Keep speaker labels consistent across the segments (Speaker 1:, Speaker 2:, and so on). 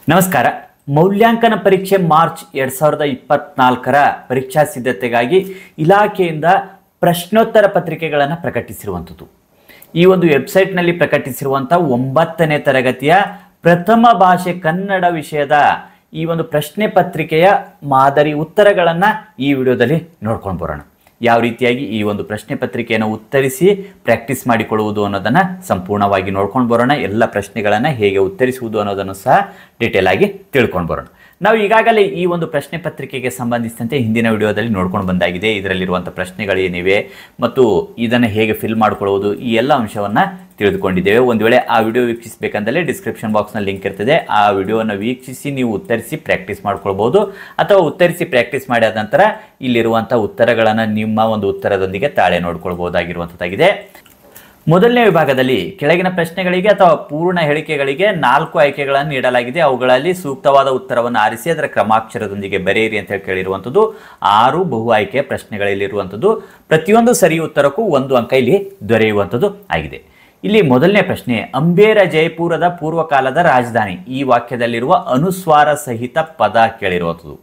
Speaker 1: ನಮಸ್ಕಾರ. ಮೌಲ್ಯಾಂಕನ ಪರೀಕ್ಷೆ ಮಾರ್ಚ್ 2024ರ ಪರೀಕ್ಷಾ ಸಿದ್ಧತೆಗಾಗಿ ಇಲಾಖೆಯಿಂದ ಪ್ರಶ್ನೋತ್ತರ ಪತ್ರಿಕೆಗಳನ್ನು ಪ್ರಕಟಿಸಿರುವಂಥದ್ದು. ಈ ಒಂದು ವೆಬ್ಸೈಟ್ನಲ್ಲಿ ಪ್ರಕಟಿಸಿರುವಂಥ 9ನೇ ತರಗತಿಯ ಪ್ರಥಮ ಭಾಷೆ ಕನ್ನಡ ವಿಷಯದ ಈ ಒಂದು ಪ್ರಶ್ನೆ ಪತ್ರಿಕೆಯ ಮಾದರಿ ಉತ್ತರಗಳನ್ನು ಈ ವಿಡಿಯೋದಲ್ಲಿ ನೋಡ್ಕೊಂಡು ಬರೋಣ. ಯಾವ ರೀತಿಯಾಗಿ ಈ ಒಂದು ಪ್ರಶ್ನೆ ಪತ್ರಿಕೆಯನ್ನು ಉತ್ತರಿಸಿ ಪ್ರಾಕ್ಟೀಸ್ ಮಾಡಿಕೊಳ್ಳುವುದು ಅನ್ನೋದನ್ನು ಸಂಪೂರ್ಣವಾಗಿ ನೋಡ್ಕೊಂಡು ಬರೋಣ. ಎಲ್ಲ ಪ್ರಶ್ನೆಗಳನ್ನು ಹೇಗೆ ಉತ್ತರಿಸುವುದು ಅನ್ನೋದನ್ನು ಸಹ ಡೀಟೇಲ್ ಆಗಿ ತಿಳ್ಕೊಂಡು ಬರೋಣ. ನಾವು ಈಗಾಗಲೇ ಈ ಒಂದು ಪ್ರಶ್ನೆ ಪತ್ರಿಕೆಗೆ ಸಂಬಂಧಿಸಿದಂತೆ ಹಿಂದಿನ ವಿಡಿಯೋದಲ್ಲಿ ನೋಡ್ಕೊಂಡು ಬಂದಾಗಿದೆ. ಇದರಲ್ಲಿರುವಂಥ ಪ್ರಶ್ನೆಗಳೇನಿವೆ ಮತ್ತು ಇದನ್ನು ಹೇಗೆ ಫಿಲ್ ಮಾಡಿಕೊಳ್ಳುವುದು ಈ ಎಲ್ಲ ಅಂಶವನ್ನು ತಿಳಿದುಕೊಂಡಿದ್ದೇವೆ. ಒಂದು ವೇಳೆ ಆ ವಿಡಿಯೋ ವೀಕ್ಷಿಸಬೇಕಂದರೆ ಡಿಸ್ಕ್ರಿಪ್ಷನ್ ಬಾಕ್ಸ್ನಲ್ಲಿ ಲಿಂಕ್ ಇರ್ತದೆ. ಆ ವಿಡಿಯೋವನ್ನು ವೀಕ್ಷಿಸಿ ನೀವು ಉತ್ತರಿಸಿ ಪ್ರಾಕ್ಟೀಸ್ ಮಾಡ್ಕೊಳ್ಬೋದು, ಅಥವಾ ಉತ್ತರಿಸಿ ಪ್ರಾಕ್ಟೀಸ್ ಮಾಡಿದ ನಂತರ ಇಲ್ಲಿರುವಂಥ ಉತ್ತರಗಳನ್ನು ನಿಮ್ಮ ಒಂದು ಉತ್ತರದೊಂದಿಗೆ ತಾಳೆ ನೋಡ್ಕೊಳ್ಬಹುದಾಗಿರುವಂಥದ್ದಾಗಿದೆ. ಮೊದಲನೇ ವಿಭಾಗದಲ್ಲಿ ಕೆಳಗಿನ ಪ್ರಶ್ನೆಗಳಿಗೆ ಅಥವಾ ಪೂರ್ಣ ಹೇಳಿಕೆಗಳಿಗೆ 4 ಆಯ್ಕೆಗಳನ್ನು ನೀಡಲಾಗಿದೆ. ಅವುಗಳಲ್ಲಿ ಸೂಕ್ತವಾದ ಉತ್ತರವನ್ನು ಆರಿಸಿ ಅದರ ಕ್ರಮಾಕ್ಷರದೊಂದಿಗೆ ಬರೆಯಿರಿ ಅಂತ ಹೇಳಿ ಕೇಳಿರುವಂಥದ್ದು. 6 ಬಹು ಆಯ್ಕೆಯ ಪ್ರಶ್ನೆಗಳಲ್ಲಿರುವಂಥದ್ದು. ಪ್ರತಿಯೊಂದು ಸರಿ ಉತ್ತರಕ್ಕೂ 1 ಅಂಕ ಇಲ್ಲಿ ದೊರೆಯುವಂಥದ್ದು ಆಗಿದೆ. ಇಲ್ಲಿ ಮೊದಲನೇ ಪ್ರಶ್ನೆ, ಅಂಬೇರ ಜಯಪುರದ ಪೂರ್ವಕಾಲದ ರಾಜಧಾನಿ. ಈ ವಾಕ್ಯದಲ್ಲಿರುವ ಅನುಸ್ವಾರ ಸಹಿತ ಪದ ಕೇಳಿರುವಂಥದ್ದು.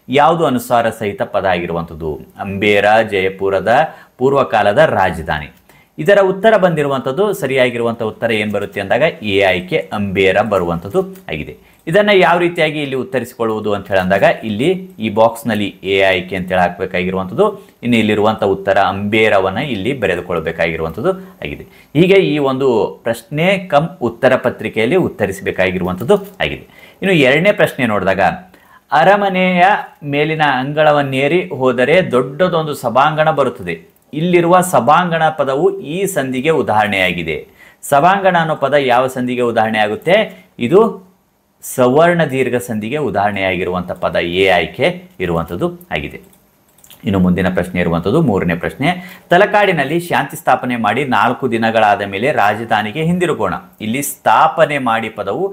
Speaker 1: ಯಾವುದು ಅನುಸ್ವಾರ ಸಹಿತ ಪದ ಆಗಿರುವಂಥದ್ದು? ಅಂಬೇರ ಜಯಪುರದ ಪೂರ್ವಕಾಲದ ರಾಜಧಾನಿ. ಇದರ ಉತ್ತರ ಬಂದಿರುವಂಥದ್ದು ಸರಿಯಾಗಿರುವಂಥ ಉತ್ತರ ಏನು ಬರುತ್ತೆ ಅಂದಾಗ ಎ ಆಯ್ಕೆ ಅಂಬೇರ ಬರುವಂಥದ್ದು ಆಗಿದೆ. ಇದನ್ನು ಯಾವ ರೀತಿಯಾಗಿ ಇಲ್ಲಿ ಉತ್ತರಿಸಿಕೊಳ್ಳುವುದು ಅಂತ ಹೇಳಂದಾಗ ಇಲ್ಲಿ ಈ ಬಾಕ್ಸ್ನಲ್ಲಿ ಎ ಆಯ್ಕೆ ಅಂತೇಳಿ ಹಾಕಬೇಕಾಗಿರುವಂಥದ್ದು. ಇನ್ನು ಇಲ್ಲಿರುವಂಥ ಉತ್ತರ ಅಂಬೇರವನ್ನು ಇಲ್ಲಿ ಬರೆದುಕೊಳ್ಳಬೇಕಾಗಿರುವಂಥದ್ದು ಆಗಿದೆ. ಹೀಗೆ ಈ ಒಂದು ಪ್ರಶ್ನೆ ಕಮ್ ಉತ್ತರ ಪತ್ರಿಕೆಯಲ್ಲಿ ಉತ್ತರಿಸಬೇಕಾಗಿರುವಂಥದ್ದು ಆಗಿದೆ. ಇನ್ನು ಎರಡನೇ ಪ್ರಶ್ನೆ ನೋಡಿದಾಗ, ಅರಮನೆಯ ಮೇಲಿನ ಅಂಗಳವನ್ನೇರಿ ಹೋದರೆ ದೊಡ್ಡದೊಂದು ಸಭಾಂಗಣ ಬರುತ್ತದೆ. ಇಲ್ಲಿರುವ ಸಭಾಂಗಣ ಪದವು ಈ ಸಂಧಿಗೆ ಉದಾಹರಣೆಯಾಗಿದೆ. ಸಭಾಂಗಣ ಅನ್ನೋ ಪದ ಯಾವ ಸಂಧಿಗೆ ಉದಾಹರಣೆ ಆಗುತ್ತೆ? ಇದು ಸವರ್ಣ ದೀರ್ಘ ಸಂಧಿಗೆ ಉದಾಹರಣೆಯಾಗಿರುವಂಥ ಪದ ಎ ಆಯ್ಕೆ ಇರುವಂಥದ್ದು ಆಗಿದೆ. ಇನ್ನು ಮುಂದಿನ ಪ್ರಶ್ನೆ ಇರುವಂಥದ್ದು ಮೂರನೇ ಪ್ರಶ್ನೆ, ತಲಕಾಡಿನಲ್ಲಿ ಶಾಂತಿ ಸ್ಥಾಪನೆ ಮಾಡಿ 4 ದಿನಗಳಾದ ಮೇಲೆ ರಾಜಧಾನಿಗೆ ಹಿಂದಿರುಗೋಣ. ಇಲ್ಲಿ ಸ್ಥಾಪನೆ ಮಾಡಿ ಪದವು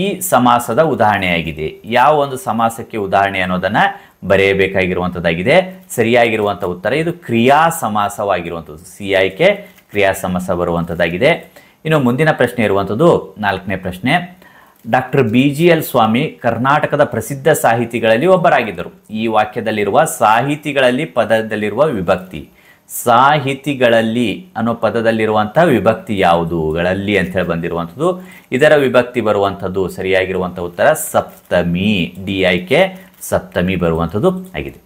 Speaker 1: ಈ ಸಮಾಸದ ಉದಾಹರಣೆಯಾಗಿದೆ. ಯಾವ ಒಂದು ಸಮಾಸಕ್ಕೆ ಉದಾಹರಣೆ ಅನ್ನೋದನ್ನು ಬರೆಯಬೇಕಾಗಿರುವಂಥದ್ದಾಗಿದೆ. ಸರಿಯಾಗಿರುವಂಥ ಉತ್ತರ ಇದು ಕ್ರಿಯಾ ಸಮಾಸವಾಗಿರುವಂಥದ್ದು. ಸಿ ಆಯ್ಕೆ ಕ್ರಿಯಾ ಸಮಾಸ ಬರುವಂಥದ್ದಾಗಿದೆ. ಇನ್ನು ಮುಂದಿನ ಪ್ರಶ್ನೆ ಇರುವಂಥದ್ದು 4ನೇ ಪ್ರಶ್ನೆ, ಡಾಕ್ಟರ್ BGL ಸ್ವಾಮಿ ಕರ್ನಾಟಕದ ಪ್ರಸಿದ್ಧ ಸಾಹಿತಿಗಳಲ್ಲಿ ಒಬ್ಬರಾಗಿದ್ದರು. ಈ ವಾಕ್ಯದಲ್ಲಿರುವ ಸಾಹಿತಿಗಳಲ್ಲಿ ಪದದಲ್ಲಿರುವ ವಿಭಕ್ತಿ, ಸಾಹಿತಿಗಳಲ್ಲಿ ಅನ್ನೋ ಪದದಲ್ಲಿರುವಂಥ ವಿಭಕ್ತಿ ಯಾವುದುಗಳಲ್ಲಿ ಅಂತೇಳಿ ಬಂದಿರುವಂಥದ್ದು. ಇದರ ವಿಭಕ್ತಿ ಬರುವಂಥದ್ದು ಸರಿಯಾಗಿರುವಂಥ ಉತ್ತರ ಸಪ್ತಮಿ. ಡಿ ಆಯ್ಕೆ ಸಪ್ತಮಿ ಬರುವಂಥದ್ದು ಆಗಿದೆ.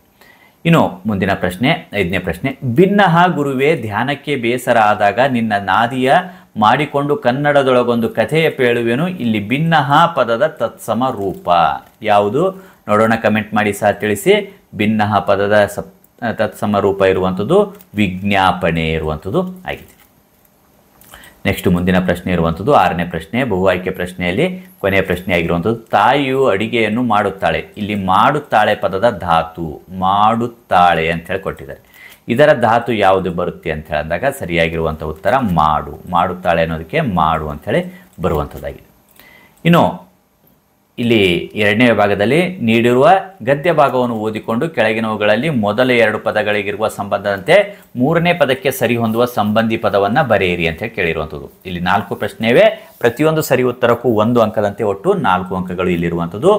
Speaker 1: ಇನ್ನು ಮುಂದಿನ ಪ್ರಶ್ನೆ 5ನೇ ಪ್ರಶ್ನೆ, ಭಿನ್ನಹ ಗುರುವೇ ಧ್ಯಾನಕ್ಕೆ ಬೇಸರ ಆದಾಗ ನಿನ್ನ ನಾದಿಯ ಮಾಡಿಕೊಂಡು ಕನ್ನಡದೊಳಗೊಂದು ಕಥೆಯ ಪೇಳುವೆನು. ಇಲ್ಲಿ ಭಿನ್ನಹ ಪದದ ತತ್ಸಮ ರೂಪ ಯಾವುದು ನೋಡೋಣ, ಕಮೆಂಟ್ ಮಾಡಿ ಸಹ ತಿಳಿಸಿ. ಭಿನ್ನಹ ಪದದ ತತ್ಸಮ ರೂಪ ಇರುವಂಥದ್ದು ವಿಜ್ಞಾಪನೆ ಇರುವಂಥದ್ದು ಆಗಿದೆ. ನೆಕ್ಸ್ಟ್ ಮುಂದಿನ ಪ್ರಶ್ನೆ ಇರುವಂಥದ್ದು 6ನೇ ಪ್ರಶ್ನೆ, ಬಹು ಆಯ್ಕೆ ಪ್ರಶ್ನೆಯಲ್ಲಿ ಕೊನೆಯ ಪ್ರಶ್ನೆ ಆಗಿರುವಂಥದ್ದು, ತಾಯಿಯು ಅಡಿಗೆಯನ್ನು ಮಾಡುತ್ತಾಳೆ. ಇಲ್ಲಿ ಮಾಡುತ್ತಾಳೆ ಪದದ ಧಾತು ಮಾಡುತ್ತಾಳೆ ಅಂತ ಹೇಳಿ ಕೊಟ್ಟಿದ್ದಾರೆ. ಇದರ ಧಾತು ಯಾವುದು ಬರುತ್ತೆ ಅಂತ ಹೇಳಿದಾಗ ಸರಿಯಾಗಿರುವಂಥ ಉತ್ತರ ಮಾಡು. ಮಾಡುತ್ತಾಳೆ ಅನ್ನೋದಕ್ಕೆ ಮಾಡು ಅಂಥೇಳಿ ಬರುವಂಥದ್ದಾಗಿದೆ. ಇನ್ನು ಇಲ್ಲಿ 2ನೇ ವಿಭಾಗದಲ್ಲಿ ನೀಡಿರುವ ಗದ್ಯ ಭಾಗವನ್ನು ಓದಿಕೊಂಡು ಕೆಳಗಿನವುಗಳಲ್ಲಿ ಮೊದಲ 2 ಪದಗಳಿಗಿರುವ ಸಂಬಂಧದಂತೆ 3ನೇ ಪದಕ್ಕೆ ಸರಿ ಹೊಂದುವ ಸಂಬಂಧಿ ಪದವನ್ನು ಬರೆಯಿರಿ ಅಂತ ಹೇಳಿ ಕೇಳಿರುವಂಥದ್ದು. ಇಲ್ಲಿ 4 ಪ್ರಶ್ನೆವೇ, ಪ್ರತಿಯೊಂದು ಸರಿ ಉತ್ತರಕ್ಕೂ 1 ಅಂಕದಂತೆ ಒಟ್ಟು 4 ಅಂಕಗಳು ಇಲ್ಲಿರುವಂಥದ್ದು.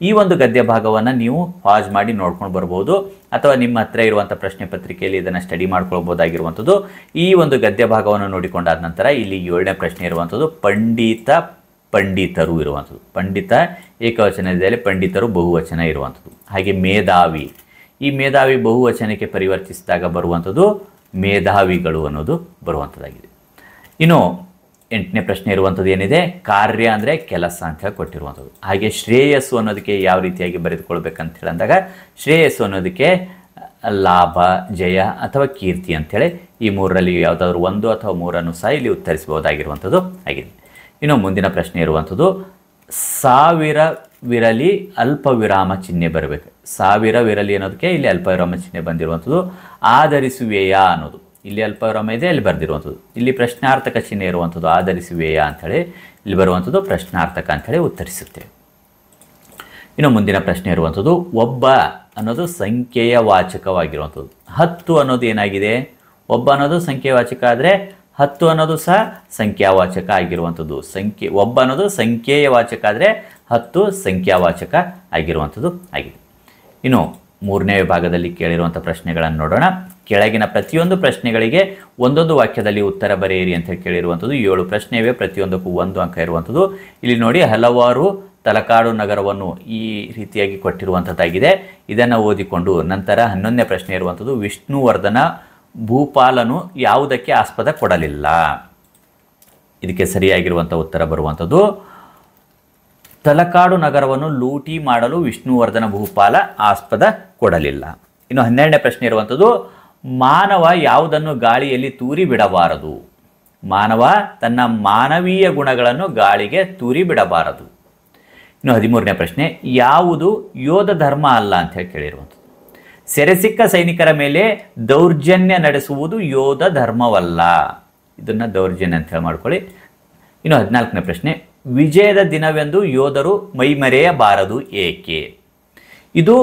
Speaker 1: ಈ ಒಂದು ಗದ್ಯ ಭಾಗವನ್ನು ನೀವು ಪಾಸ್ ಮಾಡಿ ನೋಡ್ಕೊಂಡು ಬರ್ಬೋದು, ಅಥವಾ ನಿಮ್ಮ ಹತ್ರ ಇರುವಂಥ ಪ್ರಶ್ನೆ ಪತ್ರಿಕೆಯಲ್ಲಿ ಇದನ್ನು ಸ್ಟಡಿ ಮಾಡ್ಕೊಳ್ಬೋದಾಗಿರುವಂಥದ್ದು. ಈ ಒಂದು ಗದ್ಯ ಭಾಗವನ್ನು ನೋಡಿಕೊಂಡಾದ ನಂತರ ಇಲ್ಲಿ 7ನೇ ಪ್ರಶ್ನೆ ಇರುವಂಥದ್ದು, ಪಂಡಿತರು ಇರುವಂಥದ್ದು. ಪಂಡಿತ ಏಕವಚನದಲ್ಲಿ, ಪಂಡಿತರು ಬಹುವಚನ ಇರುವಂಥದ್ದು. ಹಾಗೆ ಮೇಧಾವಿ, ಈ ಮೇಧಾವಿ ಬಹುವಚನಕ್ಕೆ ಪರಿವರ್ತಿಸಿದಾಗ ಬರುವಂಥದ್ದು ಮೇಧಾವಿಗಳು ಅನ್ನೋದು ಬರುವಂಥದ್ದಾಗಿದೆ. ಇನ್ನು 8ನೇ ಪ್ರಶ್ನೆ ಇರುವಂಥದ್ದು ಏನಿದೆ, ಕಾರ್ಯ ಅಂದರೆ ಕೆಲಸ ಅಂತ ಹೇಳಿ ಕೊಟ್ಟಿರುವಂಥದ್ದು. ಹಾಗೆ ಶ್ರೇಯಸ್ಸು ಅನ್ನೋದಕ್ಕೆ ಯಾವ ರೀತಿಯಾಗಿ ಬರೆದುಕೊಳ್ಬೇಕಂತ ಹೇಳಿದಾಗ ಶ್ರೇಯಸ್ಸು ಅನ್ನೋದಕ್ಕೆ ಲಾಭ, ಜಯ ಅಥವಾ ಕೀರ್ತಿ ಅಂಥೇಳಿ ಈ 3ರಲ್ಲಿ ಯಾವುದಾದ್ರೂ 1 ಅಥವಾ 3 ಸಹ ಇಲ್ಲಿ ಉತ್ತರಿಸಬಹುದಾಗಿರುವಂಥದ್ದು ಆಗಿದೆ. ಇನ್ನು ಮುಂದಿನ ಪ್ರಶ್ನೆ ಇರುವಂಥದ್ದು, ಸಾವಿರವಿರಲಿ ಅಲ್ಪ ವಿರಾಮ ಚಿಹ್ನೆ ಬರಬೇಕು. ಸಾವಿರವಿರಲಿ ಅನ್ನೋದಕ್ಕೆ ಇಲ್ಲಿ ಅಲ್ಪ ವಿರಾಮ ಚಿಹ್ನೆ ಬಂದಿರುವಂಥದ್ದು. ಆಧರಿಸುವೆಯಾ ಅನ್ನೋದು ಇಲ್ಲಿ ಅಲ್ಪ ವಿರಾಮ ಇದೆ, ಅಲ್ಲಿ ಬರೆದಿರುವಂಥದ್ದು. ಇಲ್ಲಿ ಪ್ರಶ್ನಾರ್ಥಕ ಚಿಹ್ನೆ ಇರುವಂಥದ್ದು. ಆಧರಿಸುವೆಯಾ ಅಂಥೇಳಿ ಇಲ್ಲಿ ಬರುವಂಥದ್ದು ಪ್ರಶ್ನಾರ್ಥಕ ಅಂಥೇಳಿ ಉತ್ತರಿಸುತ್ತೇವೆ. ಇನ್ನು ಮುಂದಿನ ಪ್ರಶ್ನೆ ಇರುವಂಥದ್ದು, ಒಬ್ಬ ಅನ್ನೋದು ಸಂಖ್ಯೆಯ ವಾಚಕವಾಗಿರುವಂಥದ್ದು. 10 ಅನ್ನೋದು ಏನಾಗಿದೆ? ಒಬ್ಬ ಅನ್ನೋದು ಸಂಖ್ಯೆವಾಚಕ ಆದರೆ 10 ಅನ್ನೋದು ಸಹ ಸಂಖ್ಯಾವಾಚಕ ಆಗಿರುವಂಥದ್ದು. ಒಬ್ಬ ಅನ್ನೋದು ಸಂಖ್ಯೆಯ ವಾಚಕ ಆದರೆ 10 ಸಂಖ್ಯಾವಾಚಕ ಆಗಿರುವಂಥದ್ದು ಆಗಿದೆ. ಇನ್ನು ಮೂರನೇ ವಿಭಾಗದಲ್ಲಿ ಕೇಳಿರುವಂಥ ಪ್ರಶ್ನೆಗಳನ್ನು ನೋಡೋಣ. ಕೆಳಗಿನ ಪ್ರತಿಯೊಂದು ಪ್ರಶ್ನೆಗಳಿಗೆ ಒಂದೊಂದು ವಾಕ್ಯದಲ್ಲಿ ಉತ್ತರ ಬರೆಯಿರಿ ಅಂತ ಕೇಳಿರುವಂಥದ್ದು. 7 ಪ್ರಶ್ನೆ ಇವೆ, ಪ್ರತಿಯೊಂದಕ್ಕೂ 1 ಅಂಕ ಇರುವಂಥದ್ದು. ಇಲ್ಲಿ ನೋಡಿ, ಹಲವಾರು ತಲಕಾಡು ನಗರವನ್ನು ಈ ರೀತಿಯಾಗಿ ಕೊಟ್ಟಿರುವಂಥದ್ದಾಗಿದೆ. ಇದನ್ನು ಓದಿಕೊಂಡು ನಂತರ 11ನೇ ಪ್ರಶ್ನೆ ಇರುವಂಥದ್ದು, ವಿಷ್ಣುವರ್ಧನ ಭೂಪಾಲನು ಯಾವುದಕ್ಕೆ ಆಸ್ಪದ ಕೊಡಲಿಲ್ಲ? ಇದಕ್ಕೆ ಸರಿಯಾಗಿರುವಂಥ ಉತ್ತರ ಬರುವಂಥದ್ದು, ತಲಕಾಡು ನಗರವನ್ನು ಲೂಟಿ ಮಾಡಲು ವಿಷ್ಣುವರ್ಧನ ಭೂಪಾಲ ಆಸ್ಪದ ಕೊಡಲಿಲ್ಲ. ಇನ್ನು 12ನೇ ಪ್ರಶ್ನೆ ಇರುವಂಥದ್ದು, ಮಾನವ ಯಾವುದನ್ನು ಗಾಳಿಯಲ್ಲಿ ತೂರಿ ಬಿಡಬಾರದು? ಮಾನವ ತನ್ನ ಮಾನವೀಯ ಗುಣಗಳನ್ನು ಗಾಳಿಗೆ ತೂರಿ ಬಿಡಬಾರದು. ಇನ್ನು 13ನೇ ಪ್ರಶ್ನೆ, ಯಾವುದು ಯೋಧ ಧರ್ಮ ಅಲ್ಲ ಅಂತ ಹೇಳಿ ಕೇಳಿರುವಂಥದ್ದು. ಸೆರೆಸಿಕ್ಕ ಸೈನಿಕರ ಮೇಲೆ ದೌರ್ಜನ್ಯ ನಡೆಸುವುದು ಯೋಧ ಧರ್ಮವಲ್ಲ. ಇದನ್ನು ದೌರ್ಜನ್ಯ ಅಂತ ಹೇಳಿ ಮಾಡ್ಕೊಳ್ಳಿ. ಇನ್ನು 14ನೇ ಪ್ರಶ್ನೆ, ವಿಜಯದ ದಿನವೆಂದು ಯೋಧರು ಮೈಮರೆಯಬಾರದು ಏಕೆ? ಇದು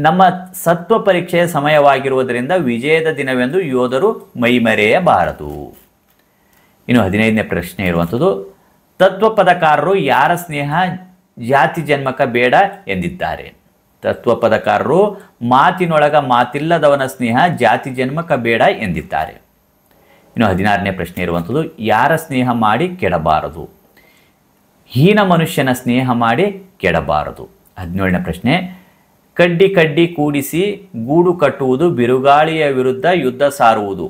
Speaker 1: ನಮ್ಮ ಸತ್ವ ಪರೀಕ್ಷೆಯ ಸಮಯವಾಗಿರುವುದರಿಂದ ವಿಜಯದ ದಿನವೆಂದು ಯೋಧರು ಮೈಮರೆಯಬಾರದು. ಇನ್ನು 15ನೇ ಪ್ರಶ್ನೆ ಇರುವಂಥದ್ದು, ತತ್ವಪದಕಾರರು ಯಾರ ಸ್ನೇಹ ಜಾತಿ ಜನ್ಮಕ ಬೇಡ ಎಂದಿದ್ದಾರೆ? ತತ್ವಪದಕಾರರು ಮಾತಿನೊಳಗ ಮಾತಿಲ್ಲದವನ ಸ್ನೇಹ ಜಾತಿ ಜನ್ಮಕ ಬೇಡ ಎಂದಿದ್ದಾರೆ. ಇನ್ನು 16ನೇ ಪ್ರಶ್ನೆ ಇರುವಂಥದ್ದು, ಯಾರ ಸ್ನೇಹ ಮಾಡಿ ಕೆಡಬಾರದು? ಹೀನ ಮನುಷ್ಯನ ಸ್ನೇಹ ಮಾಡಿ ಕೆಡಬಾರದು. 17ನೇ ಪ್ರಶ್ನೆ, ಕಡ್ಡಿ ಕಡ್ಡಿ ಕೂಡಿಸಿ ಗೂಡು ಕಟ್ಟುವುದು ಬಿರುಗಾಳಿಯ ವಿರುದ್ಧ ಯುದ್ಧ ಸಾರುವುದು.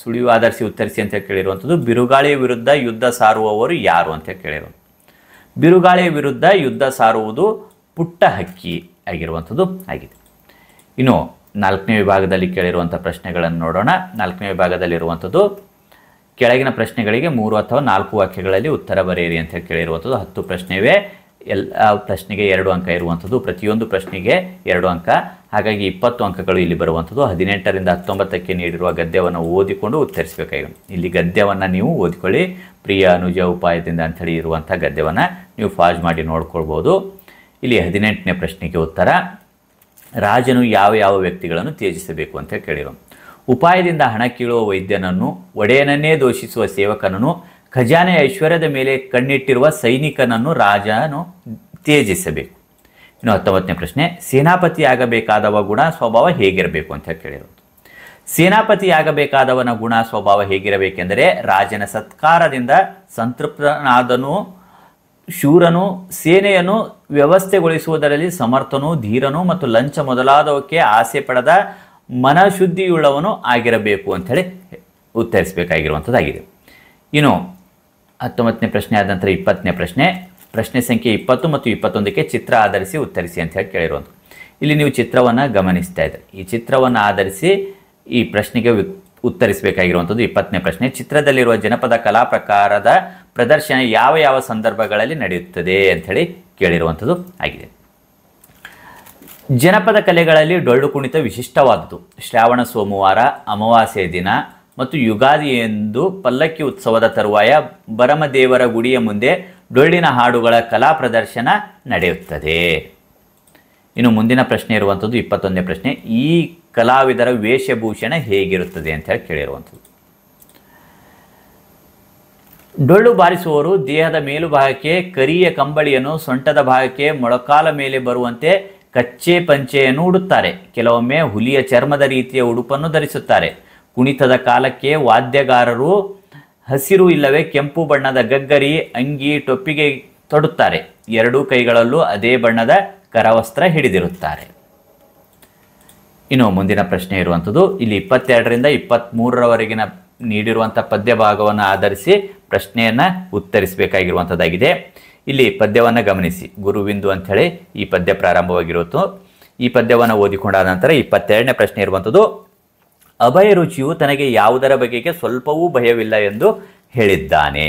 Speaker 1: ಸುಳಿವು ಆಧರಿಸಿ ಉತ್ತರಿಸಿ ಅಂತ ಕೇಳಿರುವಂಥದ್ದು. ಬಿರುಗಾಳಿಯ ವಿರುದ್ಧ ಯುದ್ಧ ಸಾರುವವರು ಯಾರು ಅಂತ ಕೇಳಿರುವುದು. ಬಿರುಗಾಳಿಯ ವಿರುದ್ಧ ಯುದ್ಧ ಸಾರುವುದು ಪುಟ್ಟ ಹಕ್ಕಿ ಆಗಿರುವಂಥದ್ದು ಆಗಿದೆ. ಇನ್ನು 4ನೇ ವಿಭಾಗದಲ್ಲಿ ಕೇಳಿರುವಂಥ ಪ್ರಶ್ನೆಗಳನ್ನು ನೋಡೋಣ. 4ನೇ ವಿಭಾಗದಲ್ಲಿರುವಂಥದ್ದು, ಕೆಳಗಿನ ಪ್ರಶ್ನೆಗಳಿಗೆ 3 ಅಥವಾ 4 ವಾಕ್ಯಗಳಲ್ಲಿ ಉತ್ತರ ಬರೆಯಿರಿ ಅಂತ ಕೇಳಿರುವಂಥದ್ದು. 10 ಪ್ರಶ್ನೆ ಇವೆ, ಎಲ್ಲ ಪ್ರಶ್ನೆಗೆ 2 ಅಂಕ ಇರುವಂಥದ್ದು. ಪ್ರತಿಯೊಂದು ಪ್ರಶ್ನೆಗೆ 2 ಅಂಕ, ಹಾಗಾಗಿ 20 ಅಂಕಗಳು ಇಲ್ಲಿ ಬರುವಂಥದ್ದು. 18ರಿಂದ 19ಕ್ಕೆ ನೀಡಿರುವ ಗದ್ಯವನ್ನು ಓದಿಕೊಂಡು ಉತ್ತರಿಸಬೇಕಾಗಿದೆ. ಇಲ್ಲಿ ಗದ್ಯವನ್ನು ನೀವು ಓದಿಕೊಳ್ಳಿ. ಪ್ರಿಯ ಅನುಜ ಉಪಾಯದಿಂದ ಅಂಥೇಳಿ ಇರುವಂಥ ಗದ್ಯವನ್ನು ನೀವು ಫಾಜ್ ಮಾಡಿ ನೋಡ್ಕೊಳ್ಬೋದು. ಇಲ್ಲಿ 18ನೇ ಪ್ರಶ್ನೆಗೆ ಉತ್ತರ, ರಾಜನು ಯಾವ ಯಾವ ವ್ಯಕ್ತಿಗಳನ್ನು ತ್ಯಜಿಸಬೇಕು ಅಂತ ಕೇಳಿರೋ. ಉಪಾಯದಿಂದ ಹಣ ಕೀಳುವ ವೈದ್ಯನನ್ನು, ಒಡೆಯನನ್ನೇ ದೋಷಿಸುವ ಸೇವಕನನ್ನು, ಖಜಾನೆ ಐಶ್ವರ್ಯದ ಮೇಲೆ ಕಣ್ಣಿಟ್ಟಿರುವ ಸೈನಿಕನನ್ನು ರಾಜನು ತ್ಯಜಿಸಬೇಕು. ಇನ್ನು 19ನೇ ಪ್ರಶ್ನೆ, ಸೇನಾಪತಿಯಾಗಬೇಕಾದವ ಗುಣ ಸ್ವಭಾವ ಹೇಗಿರಬೇಕು ಅಂತ ಕೇಳಿರೋದು. ಸೇನಾಪತಿಯಾಗಬೇಕಾದವನ ಗುಣ ಸ್ವಭಾವ ಹೇಗಿರಬೇಕೆಂದರೆ, ರಾಜನ ಸತ್ಕಾರದಿಂದ ಸಂತೃಪ್ತನಾದನು, ಶೂರನು, ಸೇನೆಯನ್ನು ವ್ಯವಸ್ಥೆಗೊಳಿಸುವುದರಲ್ಲಿ ಸಮರ್ಥನು, ಧೀರನು ಮತ್ತು ಲಂಚ ಮೊದಲಾದವಕ್ಕೆ ಆಸೆ ಪಡೆದ ಮನಶುದ್ಧಿಯುಳ್ಳವನು ಆಗಿರಬೇಕು ಅಂಥೇಳಿ ಉತ್ತರಿಸಬೇಕಾಗಿರುವಂಥದ್ದಾಗಿದೆ. ಇನ್ನು 19ನೇ ಪ್ರಶ್ನೆ ಆದ ನಂತರ 20ನೇ ಪ್ರಶ್ನೆ ಸಂಖ್ಯೆ 20 ಮತ್ತು 21ಕ್ಕೆ ಚಿತ್ರ ಆಧರಿಸಿ ಉತ್ತರಿಸಿ ಅಂತ ಹೇಳಿ ಕೇಳಿರುವಂಥದ್ದು. ಇಲ್ಲಿ ನೀವು ಚಿತ್ರವನ್ನು ಗಮನಿಸ್ತಾ ಇದ್ದೀರಿ. ಈ ಚಿತ್ರವನ್ನು ಆಧರಿಸಿ ಈ ಪ್ರಶ್ನೆಗೆ ಉತ್ತರಿಸಬೇಕಾಗಿರುವಂಥದ್ದು 20ನೇ ಪ್ರಶ್ನೆ. ಚಿತ್ರದಲ್ಲಿರುವ ಜನಪದ ಕಲಾ ಪ್ರಕಾರದ ಪ್ರದರ್ಶನ ಯಾವ ಯಾವ ಸಂದರ್ಭಗಳಲ್ಲಿ ನಡೆಯುತ್ತದೆ ಅಂಥೇಳಿ ಕೇಳಿರುವಂಥದ್ದು ಆಗಿದೆ. ಜನಪದ ಕಲೆಗಳಲ್ಲಿ ಡೊಳ್ಳು ಕುಣಿತ ವಿಶಿಷ್ಟವಾದುದು. ಶ್ರಾವಣ ಸೋಮವಾರ, ಅಮಾವಾಸ್ಯೆ ದಿನ ಮತ್ತು ಯುಗಾದಿ ಎಂದು ಪಲ್ಲಕ್ಕಿ ಉತ್ಸವದ ತರುವಾಯ ಬರಮದೇವರ ಗುಡಿಯ ಮುಂದೆ ಡೊಳ್ಳಿನ ಹಾಡುಗಳ ಕಲಾ ಪ್ರದರ್ಶನ ನಡೆಯುತ್ತದೆ. ಇನ್ನು ಮುಂದಿನ ಪ್ರಶ್ನೆ ಇರುವಂಥದ್ದು 21ನೇ ಪ್ರಶ್ನೆ. ಈ ಕಲಾವಿದರ ವೇಷಭೂಷಣ ಹೇಗಿರುತ್ತದೆ ಅಂತ ಹೇಳಿ ಕೇಳಿರುವಂಥದ್ದು. ಡೊಳ್ಳು ಬಾರಿಸುವವರು ದೇಹದ ಮೇಲುಭಾಗಕ್ಕೆ ಕರಿಯ ಕಂಬಳಿಯನ್ನು, ಸೊಂಟದ ಭಾಗಕ್ಕೆ ಮೊಳಕಾಲ ಮೇಲೆ ಬರುವಂತೆ ಕಚ್ಚೆ ಪಂಚೆಯನ್ನು ಉಡುತ್ತಾರೆ. ಕೆಲವೊಮ್ಮೆ ಹುಲಿಯ ಚರ್ಮದ ರೀತಿಯ ಉಡುಪನ್ನು ಧರಿಸುತ್ತಾರೆ. ಕುಣಿತದ ಕಾಲಕ್ಕೆ ವಾದ್ಯಗಾರರು ಹಸಿರು ಇಲ್ಲವೇ ಕೆಂಪು ಬಣ್ಣದ ಗಗ್ಗರಿ, ಅಂಗಿ, ಟೊಪ್ಪಿಗೆ ತೊಡುತ್ತಾರೆ. ಎರಡೂ ಕೈಗಳಲ್ಲೂ ಅದೇ ಬಣ್ಣದ ಕರವಸ್ತ್ರ ಹಿಡಿದಿರುತ್ತಾರೆ. ಇನ್ನು ಮುಂದಿನ ಪ್ರಶ್ನೆ ಇರುವಂಥದ್ದು ಇಲ್ಲಿ 22ರಿಂದ 23ರವರೆಗಿನ ನೀಡಿರುವಂಥ ಪದ್ಯ ಭಾಗವನ್ನು ಆಧರಿಸಿ ಪ್ರಶ್ನೆಯನ್ನು ಉತ್ತರಿಸಬೇಕಾಗಿರುವಂಥದ್ದಾಗಿದೆ. ಇಲ್ಲಿ ಪದ್ಯವನ್ನು ಗಮನಿಸಿ. ಗುರುವಿಂದು ಅಂಥೇಳಿ ಈ ಪದ್ಯ ಪ್ರಾರಂಭವಾಗಿರುವುದು. ಈ ಪದ್ಯವನ್ನು ಓದಿಕೊಂಡಾದ ನಂತರ 22ನೇ ಪ್ರಶ್ನೆ ಇರುವಂಥದ್ದು, ಅಭಯ ರುಚಿಯು ತನಗೆ ಯಾವುದರ ಬಗೆಗೆ ಸ್ವಲ್ಪವೂ ಭಯವಿಲ್ಲ ಎಂದು ಹೇಳಿದ್ದಾನೆ.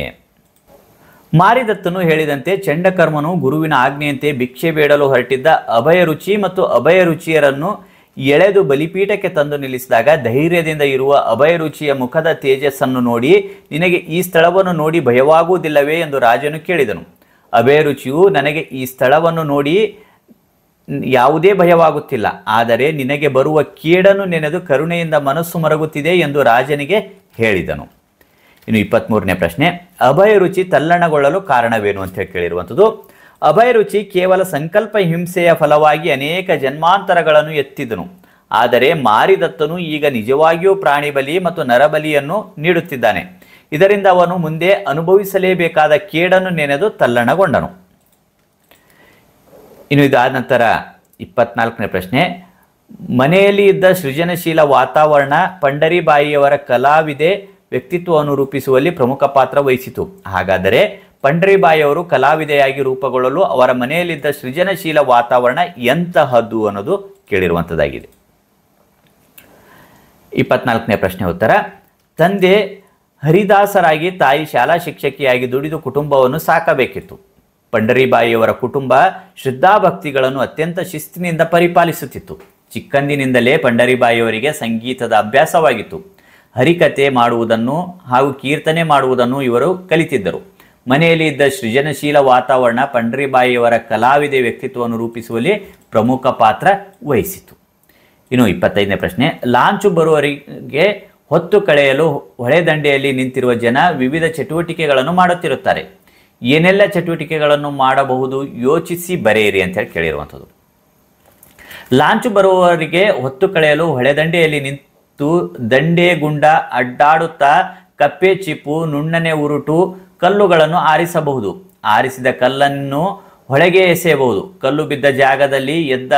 Speaker 1: ಮಾರಿದತ್ತನು ಹೇಳಿದಂತೆ ಚಂಡಕರ್ಮನು ಗುರುವಿನ ಆಜ್ಞೆಯಂತೆ ಭಿಕ್ಷೆ ಬೇಡಲು ಹೊರಟಿದ್ದ ಅಭಯ ರುಚಿ ಮತ್ತು ಅಭಯ ರುಚಿಯರನ್ನು ಎಳೆದು ಬಲಿಪೀಠಕ್ಕೆ ತಂದು ನಿಲ್ಲಿಸಿದಾಗ ಧೈರ್ಯದಿಂದ ಇರುವ ಅಭಯ ರುಚಿಯ ಮುಖದ ತೇಜಸ್ಸನ್ನು ನೋಡಿ, ನಿನಗೆ ಈ ಸ್ಥಳವನ್ನು ನೋಡಿ ಭಯವಾಗುವುದಿಲ್ಲವೇ ಎಂದು ರಾಜನು ಕೇಳಿದನು. ಅಭಯ ರುಚಿಯು, ನನಗೆ ಈ ಸ್ಥಳವನ್ನು ನೋಡಿ ಯಾವುದೇ ಭಯವಾಗುತ್ತಿಲ್ಲ, ಆದರೆ ನಿನಗೆ ಬರುವ ಕೇಡನ್ನು ನೆನೆದು ಕರುಣೆಯಿಂದ ಮನಸ್ಸು ಮರಗುತ್ತಿದೆ ಎಂದು ರಾಜನಿಗೆ ಹೇಳಿದನು. ಇನ್ನು 23ನೇ ಪ್ರಶ್ನೆ, ಅಭಯ ರುಚಿ ತಲ್ಲಣಗೊಳ್ಳಲು ಕಾರಣವೇನು ಅಂತ ಕೇಳಿರುವಂಥದ್ದು. ಅಭಯರುಚಿ ಕೇವಲ ಸಂಕಲ್ಪ ಹಿಂಸೆಯ ಫಲವಾಗಿ ಅನೇಕ ಜನ್ಮಾಂತರಗಳನ್ನು ಎತ್ತಿದನು. ಆದರೆ ಮಾರಿದತ್ತನು ಈಗ ನಿಜವಾಗಿಯೂ ಪ್ರಾಣಿ ಬಲಿ ಮತ್ತು ನರಬಲಿಯನ್ನು ನೀಡುತ್ತಿದ್ದಾನೆ. ಇದರಿಂದ ಅವನು ಮುಂದೆ ಅನುಭವಿಸಲೇಬೇಕಾದ ಕೇಡನ್ನು ನೆನೆದು ತಲ್ಲಣಗೊಂಡನು. ಇನ್ನು ಇದಾದ ನಂತರ 24ನೇ ಪ್ರಶ್ನೆ. ಮನೆಯಲ್ಲಿ ಇದ್ದ ಸೃಜನಶೀಲ ವಾತಾವರಣ ಪಂಡರಿಬಾಯಿಯವರ ಕಲಾವಿದೆ ವ್ಯಕ್ತಿತ್ವವನ್ನು ರೂಪಿಸುವಲ್ಲಿ ಪ್ರಮುಖ ಪಾತ್ರ ವಹಿಸಿತು. ಹಾಗಾದರೆ ಪಂಡರಿಬಾಯಿಯವರು ಕಲಾವಿದೆಯಾಗಿ ರೂಪುಗೊಳ್ಳಲು ಅವರ ಮನೆಯಲ್ಲಿದ್ದ ಸೃಜನಶೀಲ ವಾತಾವರಣ ಎಂತಹದ್ದು ಅನ್ನೋದು ಕೇಳಿರುವಂಥದ್ದಾಗಿದೆ. 24ನೇ ಪ್ರಶ್ನೆ ಉತ್ತರ. ತಂದೆ ಹರಿದಾಸರಾಗಿ, ತಾಯಿ ಶಾಲಾ ಶಿಕ್ಷಕಿಯಾಗಿ ದುಡಿದು ಕುಟುಂಬವನ್ನು ಸಾಕಬೇಕಿತ್ತು. ಪಂಡರಿಬಾಯಿಯವರ ಕುಟುಂಬ ಶ್ರದ್ಧಾಭಕ್ತಿಗಳನ್ನು ಅತ್ಯಂತ ಶಿಸ್ತಿನಿಂದ ಪರಿಪಾಲಿಸುತ್ತಿತ್ತು. ಚಿಕ್ಕಂದಿನಿಂದಲೇ ಪಂಡರಿಬಾಯಿಯವರಿಗೆ ಸಂಗೀತದ ಅಭ್ಯಾಸವಾಗಿತ್ತು. ಹರಿಕತೆ ಮಾಡುವುದನ್ನು ಹಾಗೂ ಕೀರ್ತನೆ ಮಾಡುವುದನ್ನು ಇವರು ಕಲಿತಿದ್ದರು. ಮನೆಯಲ್ಲಿ ಇದ್ದ ಸೃಜನಶೀಲ ವಾತಾವರಣ ಪಂಡರಿಬಾಯಿಯವರ ಕಲಾವಿದೆ ವ್ಯಕ್ತಿತ್ವವನ್ನು ರೂಪಿಸುವಲ್ಲಿ ಪ್ರಮುಖ ಪಾತ್ರ ವಹಿಸಿತು. ಇನ್ನು 25ನೇ ಪ್ರಶ್ನೆ. ಲಾಂಚು ಬರುವವರಿಗೆ ಹೊತ್ತು ಕಳೆಯಲು ಹೊಳೆದಂಡೆಯಲ್ಲಿ ನಿಂತಿರುವ ಜನ ವಿವಿಧ ಚಟುವಟಿಕೆಗಳನ್ನು ಮಾಡುತ್ತಿರುತ್ತಾರೆ. ಏನೆಲ್ಲ ಚಟುವಟಿಕೆಗಳನ್ನು ಮಾಡಬಹುದು ಯೋಚಿಸಿ ಬರೆಯಿರಿ ಅಂತ ಹೇಳಿ ಕೇಳಿರುವಂಥದ್ದು. ಲಾಂಚು ಬರುವವರಿಗೆ ಹೊತ್ತು ಕಳೆಯಲು ಹೊಳೆದಂಡೆಯಲ್ಲಿ ನಿಂತು ದಂಡೆ ಗುಂಡ ಅಡ್ಡಾಡುತ್ತಾ ಕಪ್ಪೆ ಚಿಪ್ಪು, ನುಣ್ಣನೆ ಉರುಟು ಕಲ್ಲುಗಳನ್ನು ಆರಿಸಬಹುದು. ಆರಿಸಿದ ಕಲ್ಲನ್ನು ಹೊಳೆಗೆ ಎಸೆಯಬಹುದು. ಕಲ್ಲು ಬಿದ್ದ ಜಾಗದಲ್ಲಿ ಎದ್ದ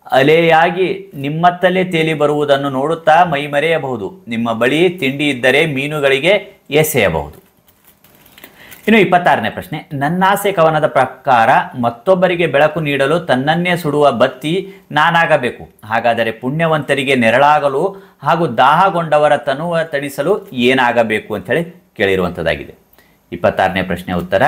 Speaker 1: ಅಲೆಯಾಗಿ ನಿಮ್ಮತ್ತಲೇ ತೇಲಿ ಬರುವುದನ್ನು ನೋಡುತ್ತಾ ಮೈಮರೆಯಬಹುದು. ನಿಮ್ಮ ಬಳಿ ತಿಂಡಿ ಇದ್ದರೆ ಮೀನುಗಳಿಗೆ ಎಸೆಯಬಹುದು. ಇನ್ನು 26ನೇ ಪ್ರಶ್ನೆ. ನನ್ನಾಸೆ ಕವನದ ಪ್ರಕಾರ ಮತ್ತೊಬ್ಬರಿಗೆ ಬೆಳಕು ನೀಡಲು ತನ್ನನ್ನೇ ಸುಡುವ ಬತ್ತಿ ನಾನಾಗಬೇಕು. ಹಾಗಾದರೆ ಪುಣ್ಯವಂತರಿಗೆ ನೆರಳಾಗಲು ಹಾಗೂ ದಾಹಗೊಂಡವರ ತನುವ ತಣಿಸಲು ಏನಾಗಬೇಕು ಅಂತೇಳಿ ಕೇಳಿರುವಂಥದ್ದಾಗಿದೆ. 26ನೇ ಪ್ರಶ್ನೆ ಉತ್ತರ.